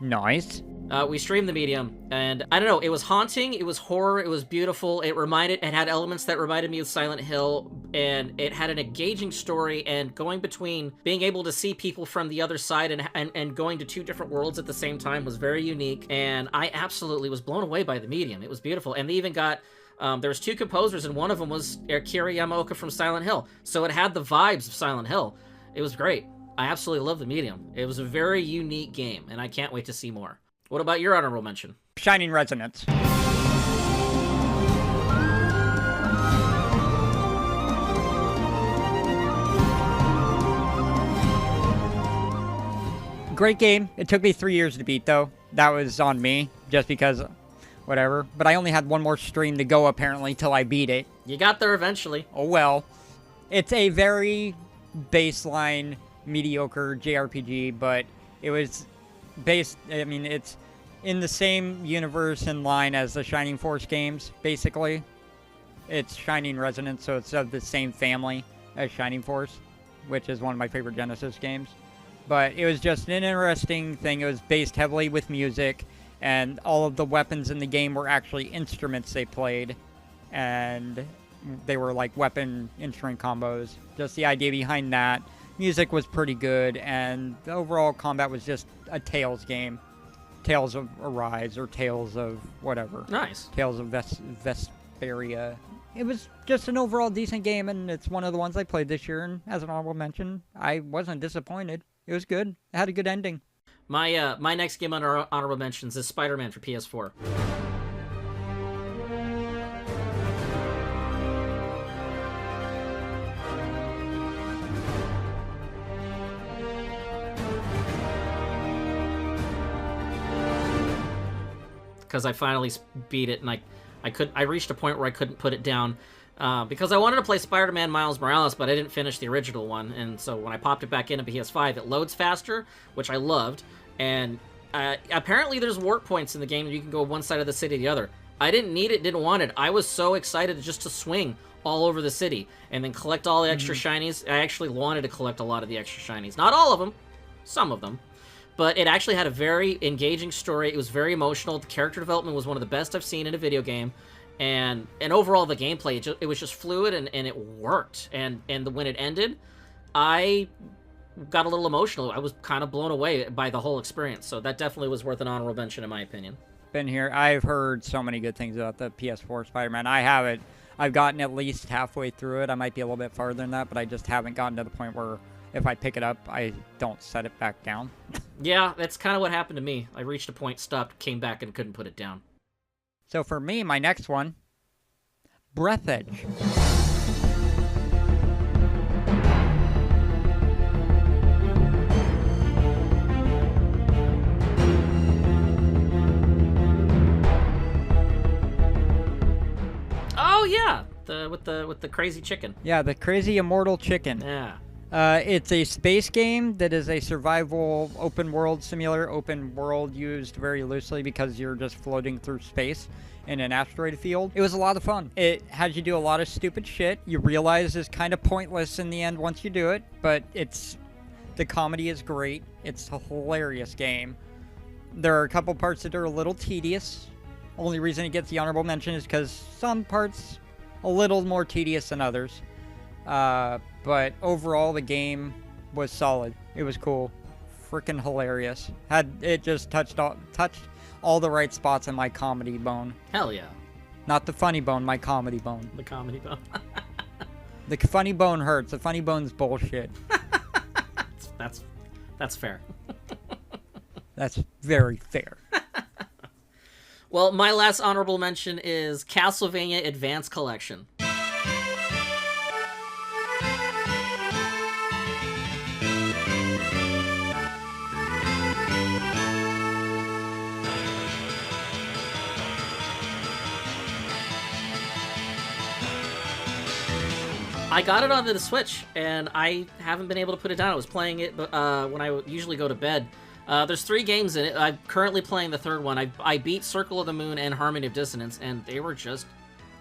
Nice. We streamed The Medium, and I don't know, it was haunting, it was horror, it was beautiful, it had elements that reminded me of Silent Hill, and it had an engaging story, and going between being able to see people from the other side and going to 2 different worlds at the same time was very unique, and I absolutely was blown away by The Medium. It was beautiful, and they even got, there was 2 composers, and one of them was Akira Yamaoka from Silent Hill, so it had the vibes of Silent Hill. It was great. I absolutely love The Medium. It was a very unique game, and I can't wait to see more. What about your honorable mention? Shining Resonance. Great game. It took me 3 years to beat, though. That was on me, just because, whatever. But I only had one more stream to go, apparently, till I beat it. You got there eventually. Oh, well. It's a very baseline, mediocre JRPG, but it was based, I mean, it's in the same universe and line as the Shining Force games, basically. It's Shining Resonance, so it's of the same family as Shining Force, which is one of my favorite Genesis games. But it was just an interesting thing. It was based heavily with music, and all of the weapons in the game were actually instruments they played, and they were like weapon instrument combos. Just the idea behind that. Music was pretty good, and the overall combat was just a Tales game. Tales of Arise, or Tales of whatever. Nice. Tales of Vesperia. It was just an overall decent game, and it's one of the ones I played this year, and as an honorable mention, I wasn't disappointed. It was good. It had a good ending. My next game under honorable mentions is Spider-Man for PS4. Because I finally beat it, and I reached a point where I couldn't put it down. Because I wanted to play Spider-Man Miles Morales, but I didn't finish the original one, and so when I popped it back into PS5, it loads faster, which I loved, and apparently there's warp points in the game, and you can go one side of the city to the other. I didn't need it, didn't want it. I was so excited just to swing all over the city, and then collect all the extra shinies. I actually wanted to collect a lot of the extra shinies. Not all of them, some of them. But it actually had a very engaging story. It was very emotional. The character development was one of the best I've seen in a video game. And overall, the gameplay, it was just fluid, and it worked. And when it ended, I got a little emotional. I was kind of blown away by the whole experience, so that definitely was worth an honorable mention in my opinion. Been here. I've heard so many good things about the PS4 Spider-Man. I haven't. I've gotten at least halfway through it. I might be a little bit farther than that, but I just haven't gotten to the point where if I pick it up, I don't set it back down. Yeah, that's kind of what happened to me. I reached a point, stopped, came back, and couldn't put it down. So for me, my next one, Breath Edge. Oh yeah, with the crazy chicken. Yeah, the crazy immortal chicken. Yeah. It's a space game that is a survival open world simulator. Open world used very loosely because you're just floating through space in an asteroid field. It was a lot of fun. It had you do a lot of stupid shit. You realize it's kind of pointless in the end once you do it, but the comedy is great. It's a hilarious game. There are a couple parts that are a little tedious. Only reason it gets the honorable mention is because some parts a little more tedious than others. But overall, the game was solid. It was cool. Freaking hilarious. It just touched all the right spots in my comedy bone. Hell yeah. Not the funny bone, my comedy bone. The comedy bone. The funny bone hurts. The funny bone's bullshit. That's fair. That's very fair. Well, my last honorable mention is Castlevania Advance Collection. I got it on the Switch, and I haven't been able to put it down. I was playing it when I usually go to bed. There's 3 games in it. I'm currently playing the 3rd one. I beat Circle of the Moon and Harmony of Dissonance, and they were just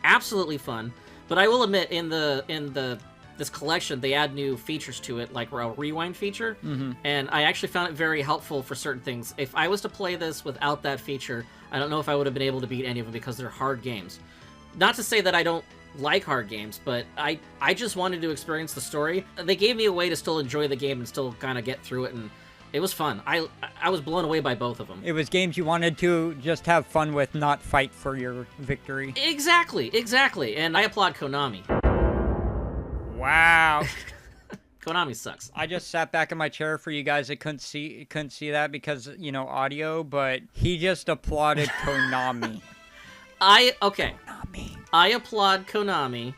absolutely fun. But I will admit, in this collection, they add new features to it, like a rewind feature, and I actually found it very helpful for certain things. If I was to play this without that feature, I don't know if I would have been able to beat any of them because they're hard games. Not to say that I don't like hard games, but I just wanted to experience the story. They gave me a way to still enjoy the game and still kind of get through it, and it was fun. I was blown away by both of them. It was games you wanted to just have fun with, not fight for your victory. Exactly. And I applaud Konami. Wow. Konami sucks. I just sat back in my chair for you guys that couldn't see that because, audio, but he just applauded Konami. Konami. I applaud Konami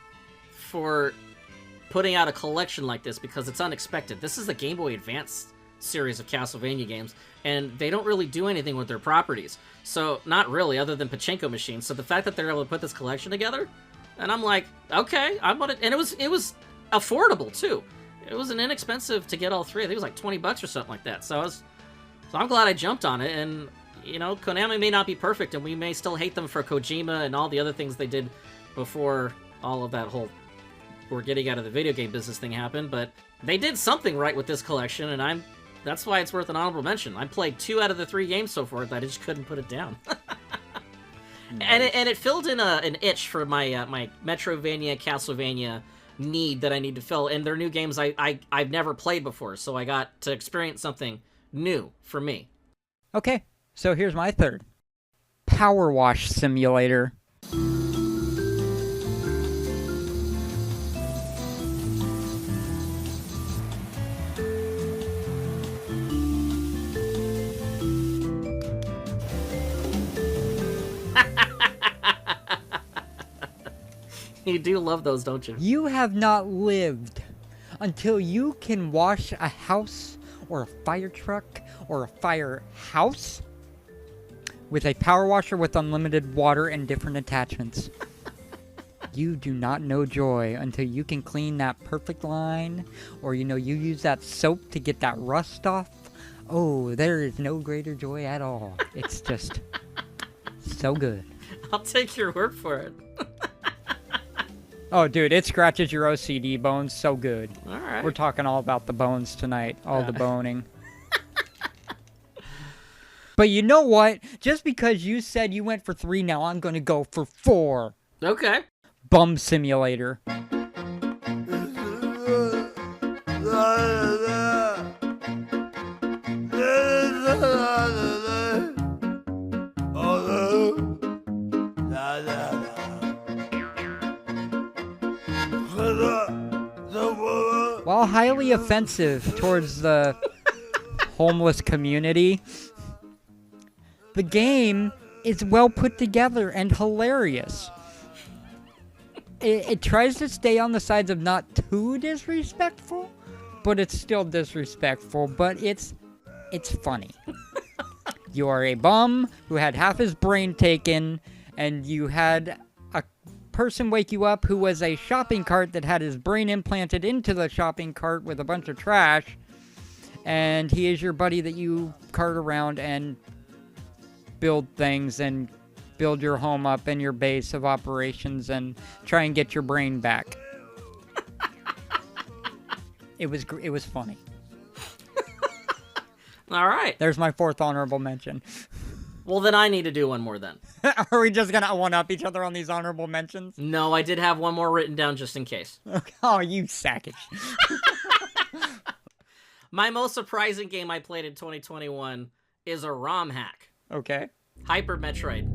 for putting out a collection like this because it's unexpected. This is the Game Boy Advance series of Castlevania games, and they don't really do anything with their properties. So, not really, other than pachinko machines. So the fact that they're able to put this collection together, and I'm like, okay, I want it. And it was affordable, too. It wasn't inexpensive to get all 3. I think it was like $20 or something like that. So I'm glad I jumped on it, and Konami may not be perfect, and we may still hate them for Kojima and all the other things they did before all of that whole we're getting out of the video game business thing happened, but they did something right with this collection, and that's why it's worth an honorable mention. I played 2 out of the 3 games so far that I just couldn't put it down. Nice. And it filled in an itch for my my Metrovania, Castlevania need that I need to fill, and they're new games I've never played before, so I got to experience something new for me. Okay. So here's my 3rd. Power Wash Simulator. You do love those, don't you? You have not lived until you can wash a house or a fire truck or a firehouse with a power washer with unlimited water and different attachments. You do not know joy until you can clean that perfect line, or you use that soap to get that rust off. Oh, there is no greater joy at all. It's just so good. I'll take your word for it. Oh, dude, it scratches your OCD bones so good. All right. We're talking all about the bones tonight, all the boning. But you know what? Just because you said you went for 3, now I'm going to go for 4. Okay. Bum Simulator. While highly offensive towards the homeless community, the game is well put together and hilarious. It tries to stay on the sides of not too disrespectful, but it's still disrespectful, but it's funny. You are a bum who had half his brain taken, and you had a person wake you up who was a shopping cart that had his brain implanted into the shopping cart with a bunch of trash, and he is your buddy that you cart around and build things and build your home up and your base of operations and try and get your brain back. It was funny. All right. There's my fourth honorable mention. Well, then I need to do one more then. Are we just gonna one-up each other on these honorable mentions? No, I did have one more written down just in case. Oh, you sackage. My most surprising game I played in 2021 is a ROM hack. Okay. Hyper Metroid.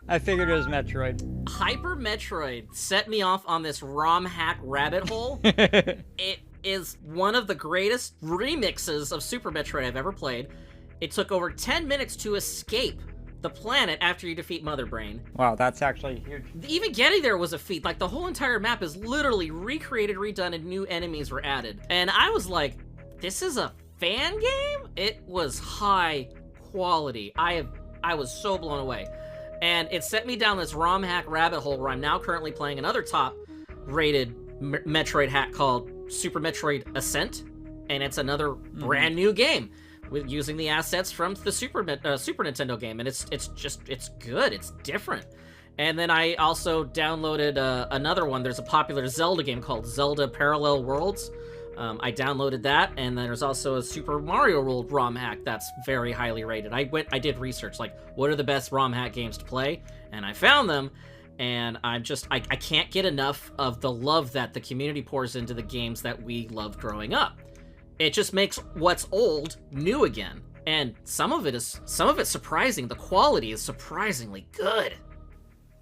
I figured it was Metroid. Hyper Metroid set me off on this ROM hack rabbit hole. It is one of the greatest remixes of Super Metroid I've ever played. It took over 10 minutes to escape the planet after you defeat Mother Brain. Wow, that's actually huge. Even getting there was a feat. Like, the whole entire map is literally recreated, redone, and new enemies were added. And I was like, this is a fan game? It was high quality. I was so blown away. And it set me down this ROM hack rabbit hole where I'm now currently playing another top-rated Metroid hack called Super Metroid Ascent. And it's another brand new game with using the assets from the Super Nintendo game, and it's good. It's different. And then I also downloaded another one. There's a popular Zelda game called Zelda Parallel Worlds. I downloaded that, and then there's also a Super Mario World ROM hack that's very highly rated. I did research, like, what are the best ROM hack games to play, and I found them. And I can't get enough of the love that the community pours into the games that we loved growing up. It just makes what's old new again. And some of it's surprising. The quality is surprisingly good.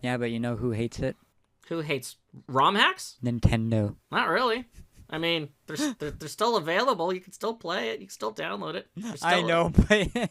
Yeah, but you know who hates it? Who hates ROM hacks? Nintendo. Not really. I mean, they're still available. You can still play it. You can still download it. I know, but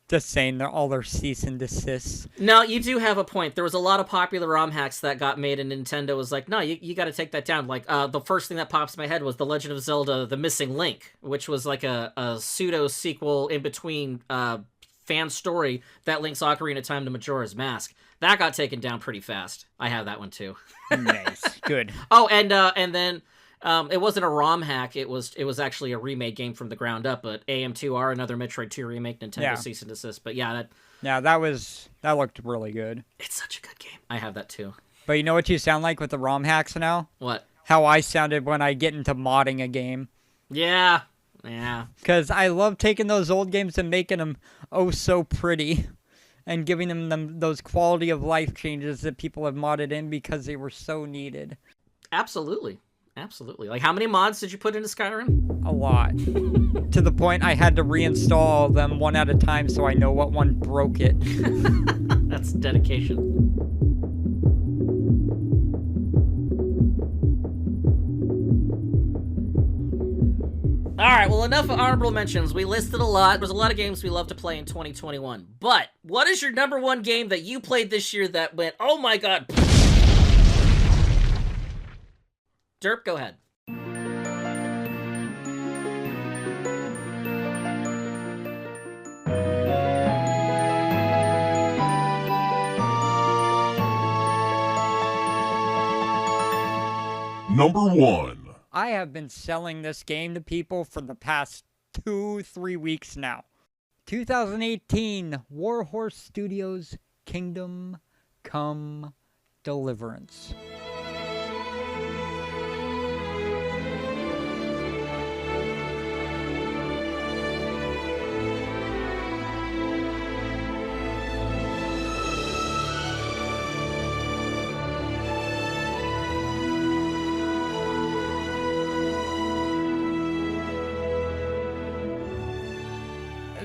just saying they're all their cease and desists. No, you do have a point. There was a lot of popular ROM hacks that got made, and Nintendo was like, no, you got to take that down. Like, the first thing that pops in my head was The Legend of Zelda: The Missing Link, which was like a pseudo-sequel in between fan story that links Ocarina of Time to Majora's Mask. That got taken down pretty fast. I have that one, too. Nice. Good. Oh, and then... it wasn't a ROM hack. It was actually a remade game from the ground up. But AM2R, another Metroid 2 remake, Nintendo cease and desist. But yeah, that looked really good. It's such a good game. I have that too. But you know what you sound like with the ROM hacks now? What? How I sounded when I get into modding a game. Yeah. Because I love taking those old games and making them oh so pretty, and giving them those quality of life changes that people have modded in because they were so needed. Absolutely. Like, how many mods did you put into Skyrim? A lot. To the point I had to reinstall them one at a time so I know what one broke it. That's dedication. Alright, well, enough of honorable mentions. We listed a lot. There's a lot of games we love to play in 2021. But, what is your number one game that you played this year that went, oh my god... Derp, go ahead. Number 1. I have been selling this game to people for the past 2-3 weeks now. 2018 Warhorse Studios Kingdom Come Deliverance.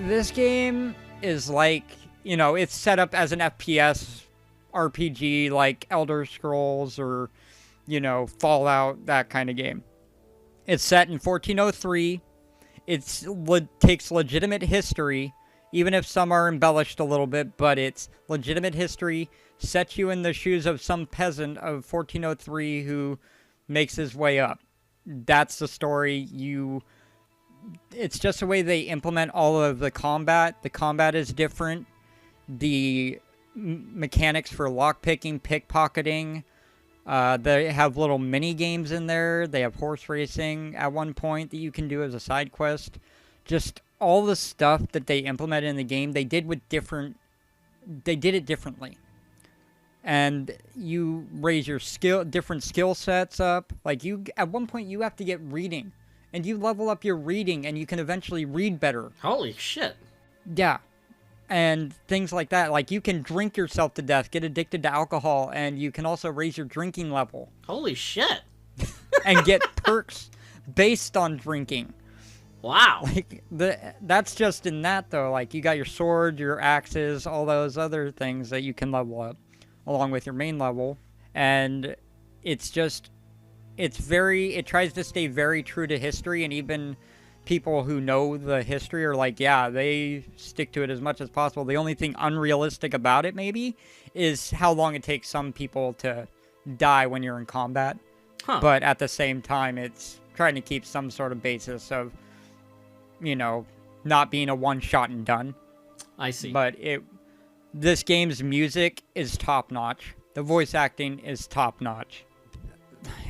This game is like, it's set up as an FPS RPG like Elder Scrolls or, Fallout, that kind of game. It's set in 1403. It takes legitimate history, even if some are embellished a little bit, but it's legitimate history, sets you in the shoes of some peasant of 1403 who makes his way up. That's the story. It's just the way they implement all of the combat. The combat is different. The mechanics for lockpicking, pickpocketing, they have little mini games in there. They have horse racing at one point that you can do as a side quest. Just all the stuff that they implemented in the game, they did it differently. And you raise your different skill sets up. Like at one point you have to get reading, and you level up your reading, and you can eventually read better. Holy shit. Yeah. And things like that. Like, you can drink yourself to death, get addicted to alcohol, and you can also raise your drinking level. Holy shit. And get perks based on drinking. Wow. Like, that's just in that, though. Like, you got your sword, your axes, all those other things that you can level up, along with your main level. And it's just, it tries to stay very true to history, and even people who know the history are like, yeah, they stick to it as much as possible. The only thing unrealistic about it, maybe, is how long it takes some people to die when you're in combat. Huh. But at the same time, it's trying to keep some sort of basis of, not being a one-shot and done. I see. But this game's music is top-notch. The voice acting is top-notch.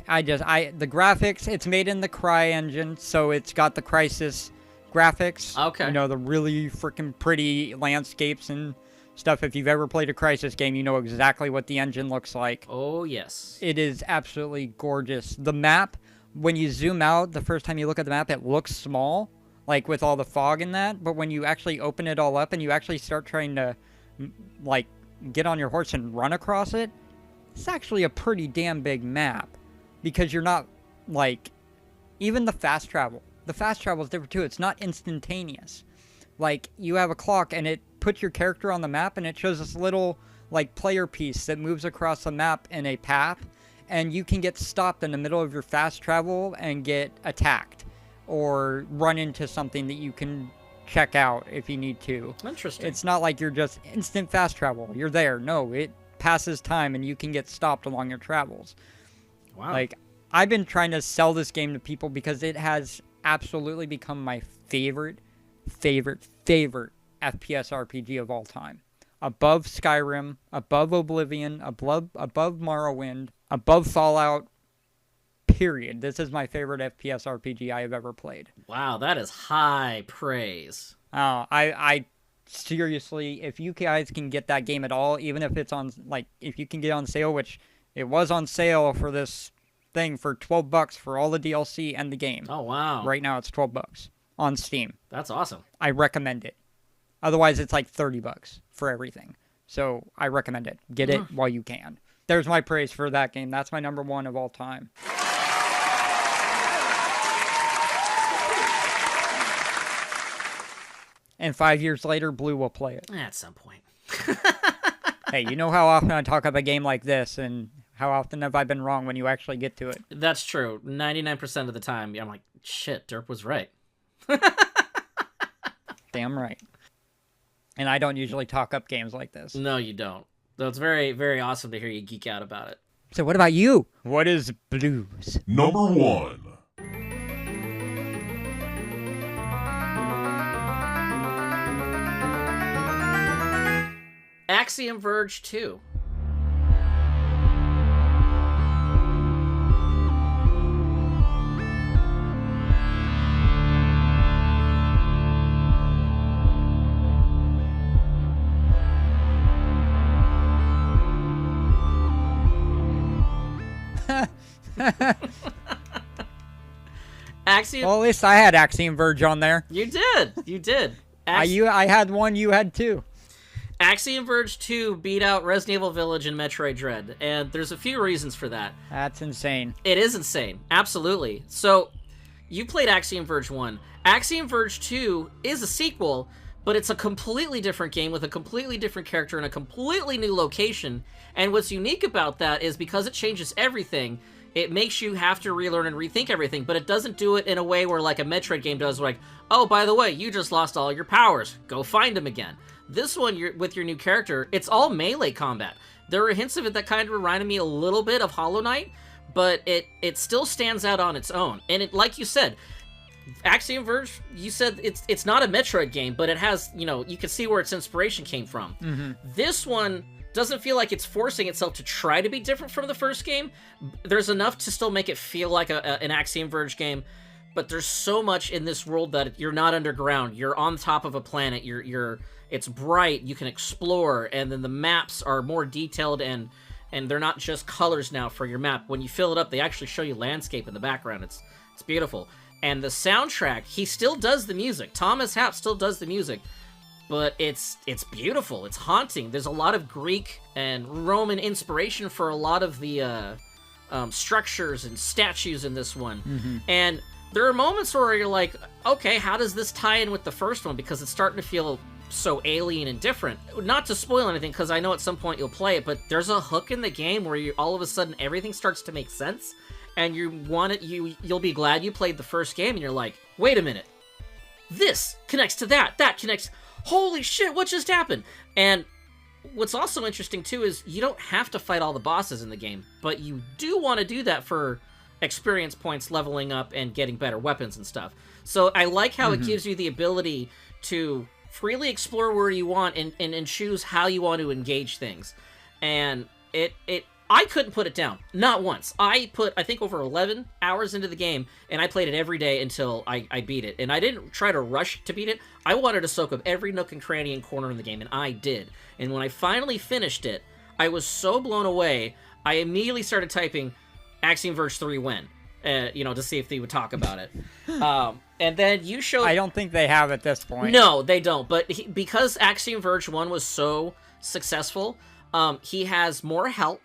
The graphics, it's made in the Cry engine, so it's got the Crysis graphics. Okay. The really freaking pretty landscapes and stuff. If you've ever played a Crysis game, you know exactly what the engine looks like. Oh, yes. It is absolutely gorgeous. The map, when you zoom out, the first time you look at the map, it looks small, like with all the fog in that, but when you actually open it all up and you actually start trying to, like, get on your horse and run across it, it's actually a pretty damn big map. Because you're not, like, even the fast travel. The fast travel is different, too. It's not instantaneous. Like, you have a clock, and it puts your character on the map, and it shows this little, like, player piece that moves across the map in a path, and you can get stopped in the middle of your fast travel and get attacked, or run into something that you can check out if you need to. Interesting. It's not like you're just instant fast travel. You're there. No, it passes time, and you can get stopped along your travels. Wow. Like, I've been trying to sell this game to people because it has absolutely become my favorite FPS RPG of all time. Above Skyrim, above Oblivion, above Morrowind, above Fallout, period. This is my favorite FPS RPG I have ever played. Wow, that is high praise. I seriously, if you guys can get that game at all, even if it's on, like, if you can get on sale, which it was on sale for this thing for $12 for all the DLC and the game. Oh, wow. Right now it's $12 on Steam. That's awesome. I recommend it. Otherwise it's like $30 for everything. So I recommend it. Get it while you can. There's my praise for that game. That's my number one of all time. And 5 years later, Blue will play it. At some point. Hey, you know how often I talk about a game like this, and how often have I been wrong when you actually get to it? That's true. 99% of the time, I'm like, shit, Derp was right. Damn right. And I don't usually talk up games like this. No, you don't. So it's very, very awesome to hear you geek out about it. So what about you? What is Blues? Number 1. Axiom Verge 2. Axiom. Well, at least I had Axiom Verge on there. You did. You did. I had one, you had two. Axiom Verge 2 beat out Resident Evil Village and Metroid Dread, and there's a few reasons for that. That's insane. It is insane. Absolutely. So, you played Axiom Verge 1. Axiom Verge 2 is a sequel, but it's a completely different game with a completely different character in a completely new location. And what's unique about that is because it changes everything, it makes you have to relearn and rethink everything, but it doesn't do it in a way where like a Metroid game does, like, oh, by the way, you just lost all your powers. Go find them again. This one, with your new character, it's all melee combat. There are hints of it that kind of reminded me a little bit of Hollow Knight, but it still stands out on its own. And it, like you said, Axiom Verge, you said it's not a Metroid game, but it has, you know, you can see where its inspiration came from. Mm-hmm. This one doesn't feel like it's forcing itself to try to be different from the first game. There's enough to still make it feel like an Axiom Verge game, but there's so much in this world that you're not underground. You're on top of a planet. It's bright. You can explore, and then the maps are more detailed and they're not just colors now for your map. When you fill it up, they actually show you landscape in the background. It's beautiful. And the soundtrack, he still does the music. Thomas Happ still does the music, but it's beautiful. It's haunting. There's a lot of Greek and Roman inspiration for a lot of the structures and statues in this one. Mm-hmm. And there are moments where you're like, okay, how does this tie in with the first one? Because it's starting to feel so alien and different. Not to spoil anything, because I know at some point you'll play it, but there's a hook in the game where all of a sudden everything starts to make sense, and you'll be glad you played the first game, and you're like, wait a minute, this connects to that connects, holy shit, what just happened? And what's also interesting too is you don't have to fight all the bosses in the game, but you do want to do that for experience points, leveling up, and getting better weapons and stuff. So I like how it gives you the ability to freely explore where you want and choose how you want to engage things. And I couldn't put it down. Not once. I put, I think, over 11 hours into the game, and I played it every day until I beat it. And I didn't try to rush to beat it. I wanted to soak up every nook and cranny and corner in the game, and I did. And when I finally finished it, I was so blown away, I immediately started typing Axiom Verge 3 when, to see if they would talk about it. And then you showed... I don't think they have at this point. No, they don't. But because Axiom Verge 1 was so successful, he has more help.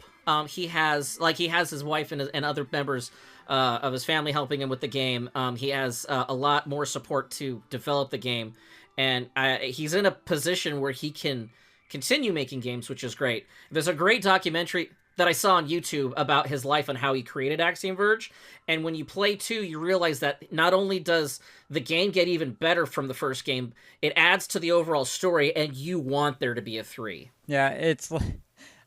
He has his wife and other members of his family helping him with the game. He has a lot more support to develop the game. And he's in a position where he can continue making games, which is great. There's a great documentary that I saw on YouTube about his life and how he created Axiom Verge. And when you play 2, you realize that not only does the game get even better from the first game, it adds to the overall story, and you want there to be a 3. Yeah,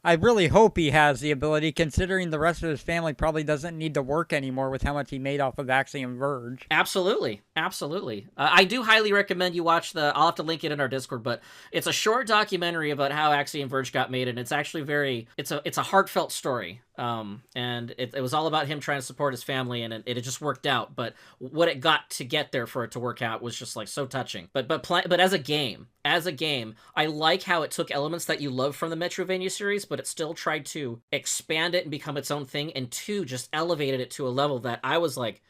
I really hope he has the ability, considering the rest of his family probably doesn't need to work anymore with how much he made off of Axiom Verge. Absolutely. Absolutely. I do highly recommend you watch I'll have to link it in our Discord, but it's a short documentary about how Axiom Verge got made, and it's actually it's a heartfelt story. And it was all about him trying to support his family, and it just worked out. But what it got to get there for it to work out was just like so touching. But as a game, I like how it took elements that you love from the Metroidvania series, but it still tried to expand it and become its own thing, and 2 just elevated it to a level that I was like,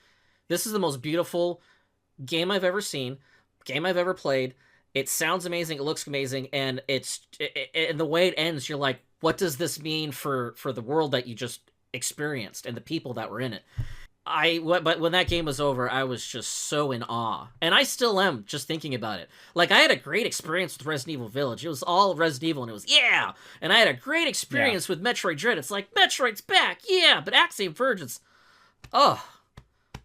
this is the most beautiful game I've ever seen, game I've ever played. It sounds amazing, it looks amazing, and and the way it ends, you're like, what does this mean for the world that you just experienced and the people that were in it? But when that game was over, I was just so in awe. And I still am, just thinking about it. Like, I had a great experience with Resident Evil Village. It was all Resident Evil, and it was, yeah! And I had a great experience with Metroid Dread. It's like, Metroid's back, yeah! But Axiom Verge, it's, oh,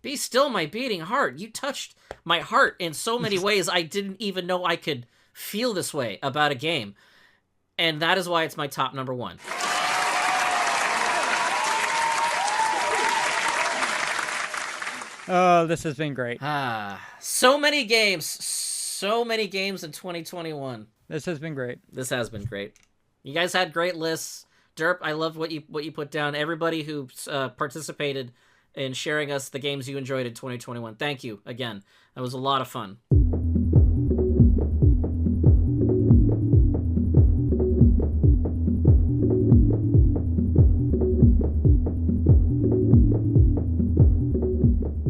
be still my beating heart. You touched my heart in so many ways I didn't even know I could feel this way about a game. And that is why it's my top number 1. Oh, this has been great. So many games in 2021. This has been great. This has been great. You guys had great lists. Derp, I love what you put down. Everybody who participated in sharing us the games you enjoyed in 2021. Thank you again. That was a lot of fun.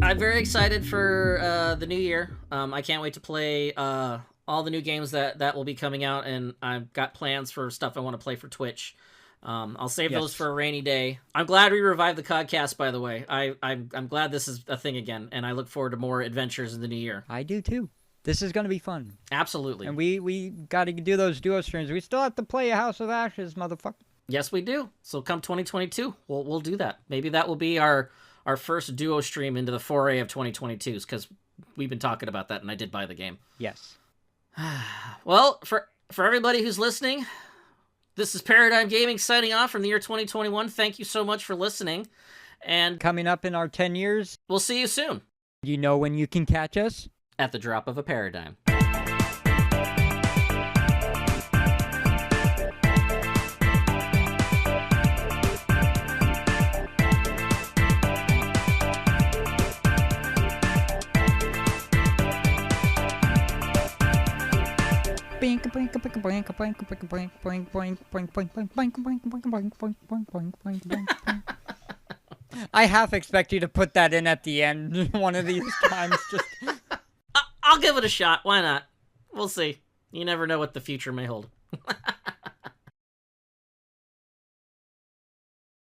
I'm very excited for the new year. I can't wait to play all the new games that will be coming out, and I've got plans for stuff I want to play for Twitch. I'll save those for a rainy day. I'm glad we revived the Cogcast, by the way. I'm glad this is a thing again, and I look forward to more adventures in the new year. I do too. This is going to be fun. Absolutely. And we got to do those duo streams. We still have to play a House of Ashes, motherfucker. Yes, we do. So come 2022, we'll do that. Maybe that will be our first duo stream into the foray of 2022s, because we've been talking about that, and I did buy the game. Yes. Well, for everybody who's listening, this is Paradigm Gaming signing off from the year 2021. Thank you so much for listening. And coming up in our 10 years, we'll see you soon. You know when you can catch us? At the drop of a paradigm. I half expect you to put that in at the end one of these times. Just I'll give it a shot. Why not? We'll see. You never know what the future may hold.